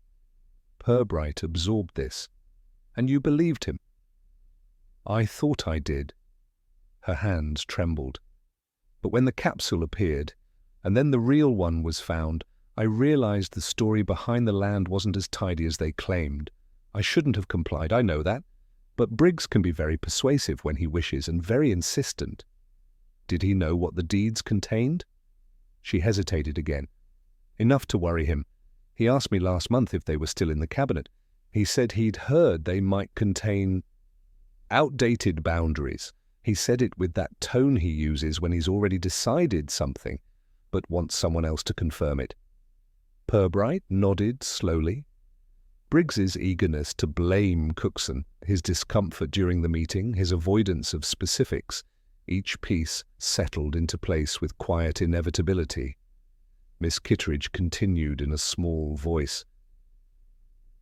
Purbright absorbed this. "And you believed him?" "I thought I did." Her hands trembled. "But when the capsule appeared, and then the real one was found, I realized the story behind the land wasn't as tidy as they claimed. I shouldn't have complied, I know that. But Briggs can be very persuasive when he wishes, and very insistent. Did he know what the deeds contained?" She hesitated again. "Enough to worry him. He asked me last month if they were still in the cabinet. He said he'd heard they might contain outdated boundaries. He said it with that tone he uses when he's already decided something, but wants someone else to confirm it." Purbright nodded slowly. Briggs's eagerness to blame Cookson, his discomfort during the meeting, his avoidance of specifics, each piece settled into place with quiet inevitability. Miss Kitteridge continued in a small voice.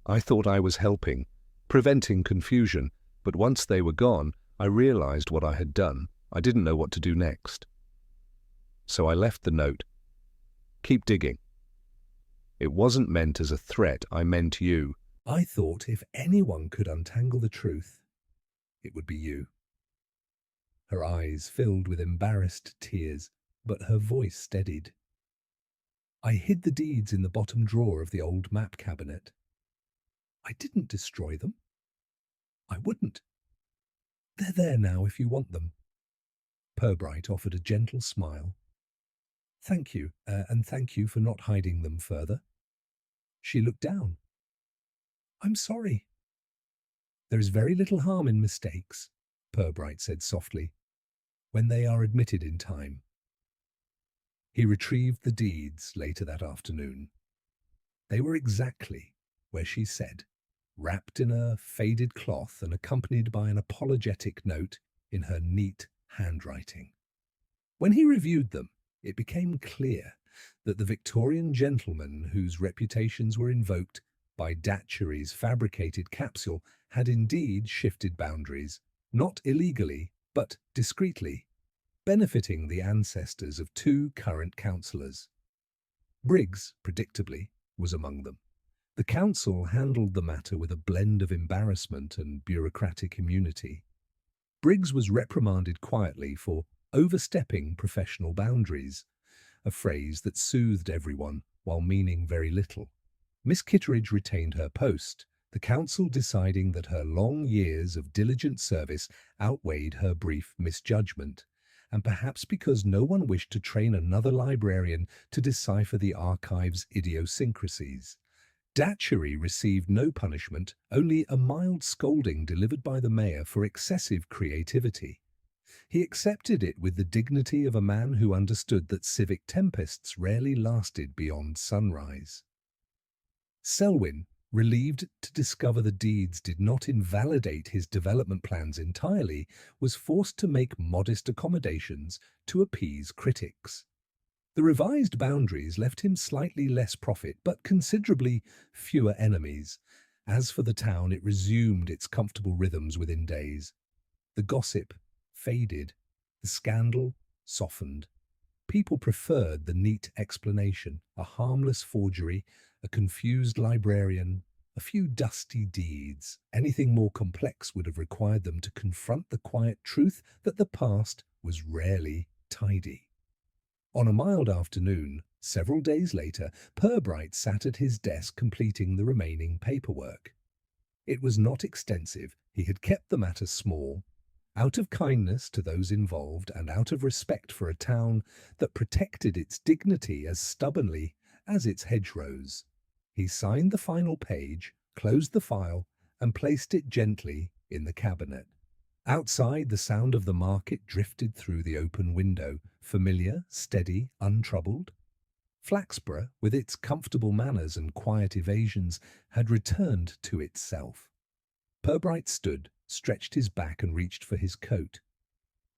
"I thought I was helping, preventing confusion, but once they were gone, I realized what I had done. I didn't know what to do next. So I left the note. Keep digging. It wasn't meant as a threat, I meant you. I thought if anyone could untangle the truth, it would be you." Her eyes filled with embarrassed tears, but her voice steadied. "I hid the deeds in the bottom drawer of the old map cabinet. I didn't destroy them. I wouldn't. They're there now if you want them." Purbright offered a gentle smile. "Thank you, and thank you for not hiding them further." She looked down. "I'm sorry." "There is very little harm in mistakes," Purbright said softly, "when they are admitted in time." He retrieved the deeds later that afternoon. They were exactly where she said, wrapped in a faded cloth and accompanied by an apologetic note in her neat handwriting. When he reviewed them, it became clear that the Victorian gentlemen whose reputations were invoked by Datchery's fabricated capsule had indeed shifted boundaries, not illegally, but discreetly, benefiting the ancestors of two current councillors. Briggs, predictably, was among them. The council handled the matter with a blend of embarrassment and bureaucratic immunity. Briggs was reprimanded quietly for overstepping professional boundaries, a phrase that soothed everyone while meaning very little. Miss Kitteridge retained her post, the council deciding that her long years of diligent service outweighed her brief misjudgment, and perhaps because no one wished to train another librarian to decipher the archive's idiosyncrasies. Datchery received no punishment, only a mild scolding delivered by the mayor for excessive creativity. He accepted it with the dignity of a man who understood that civic tempests rarely lasted beyond sunrise. Selwyn, relieved to discover the deeds did not invalidate his development plans entirely, was forced to make modest accommodations to appease critics. The revised boundaries left him slightly less profit, but considerably fewer enemies. As for the town, it resumed its comfortable rhythms within days. The gossip faded, the scandal softened. People preferred the neat explanation, a harmless forgery, a confused librarian, a few dusty deeds. Anything more complex would have required them to confront the quiet truth that the past was rarely tidy. On a mild afternoon, several days later, Purbright sat at his desk completing the remaining paperwork. It was not extensive. He had kept the matter small, out of kindness to those involved and out of respect for a town that protected its dignity as stubbornly as its hedgerows. He signed the final page, closed the file, and placed it gently in the cabinet. Outside, the sound of the market drifted through the open window, familiar, steady, untroubled. Flaxborough, with its comfortable manners and quiet evasions, had returned to itself. Purbright stood, stretched his back and reached for his coat.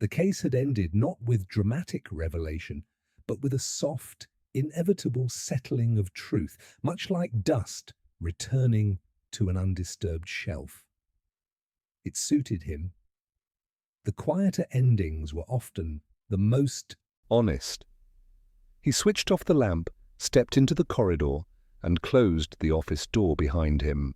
The case had ended not with dramatic revelation, but with a soft, inevitable settling of truth, much like dust returning to an undisturbed shelf. It suited him. The quieter endings were often the most honest. He switched off the lamp, stepped into the corridor, and closed the office door behind him.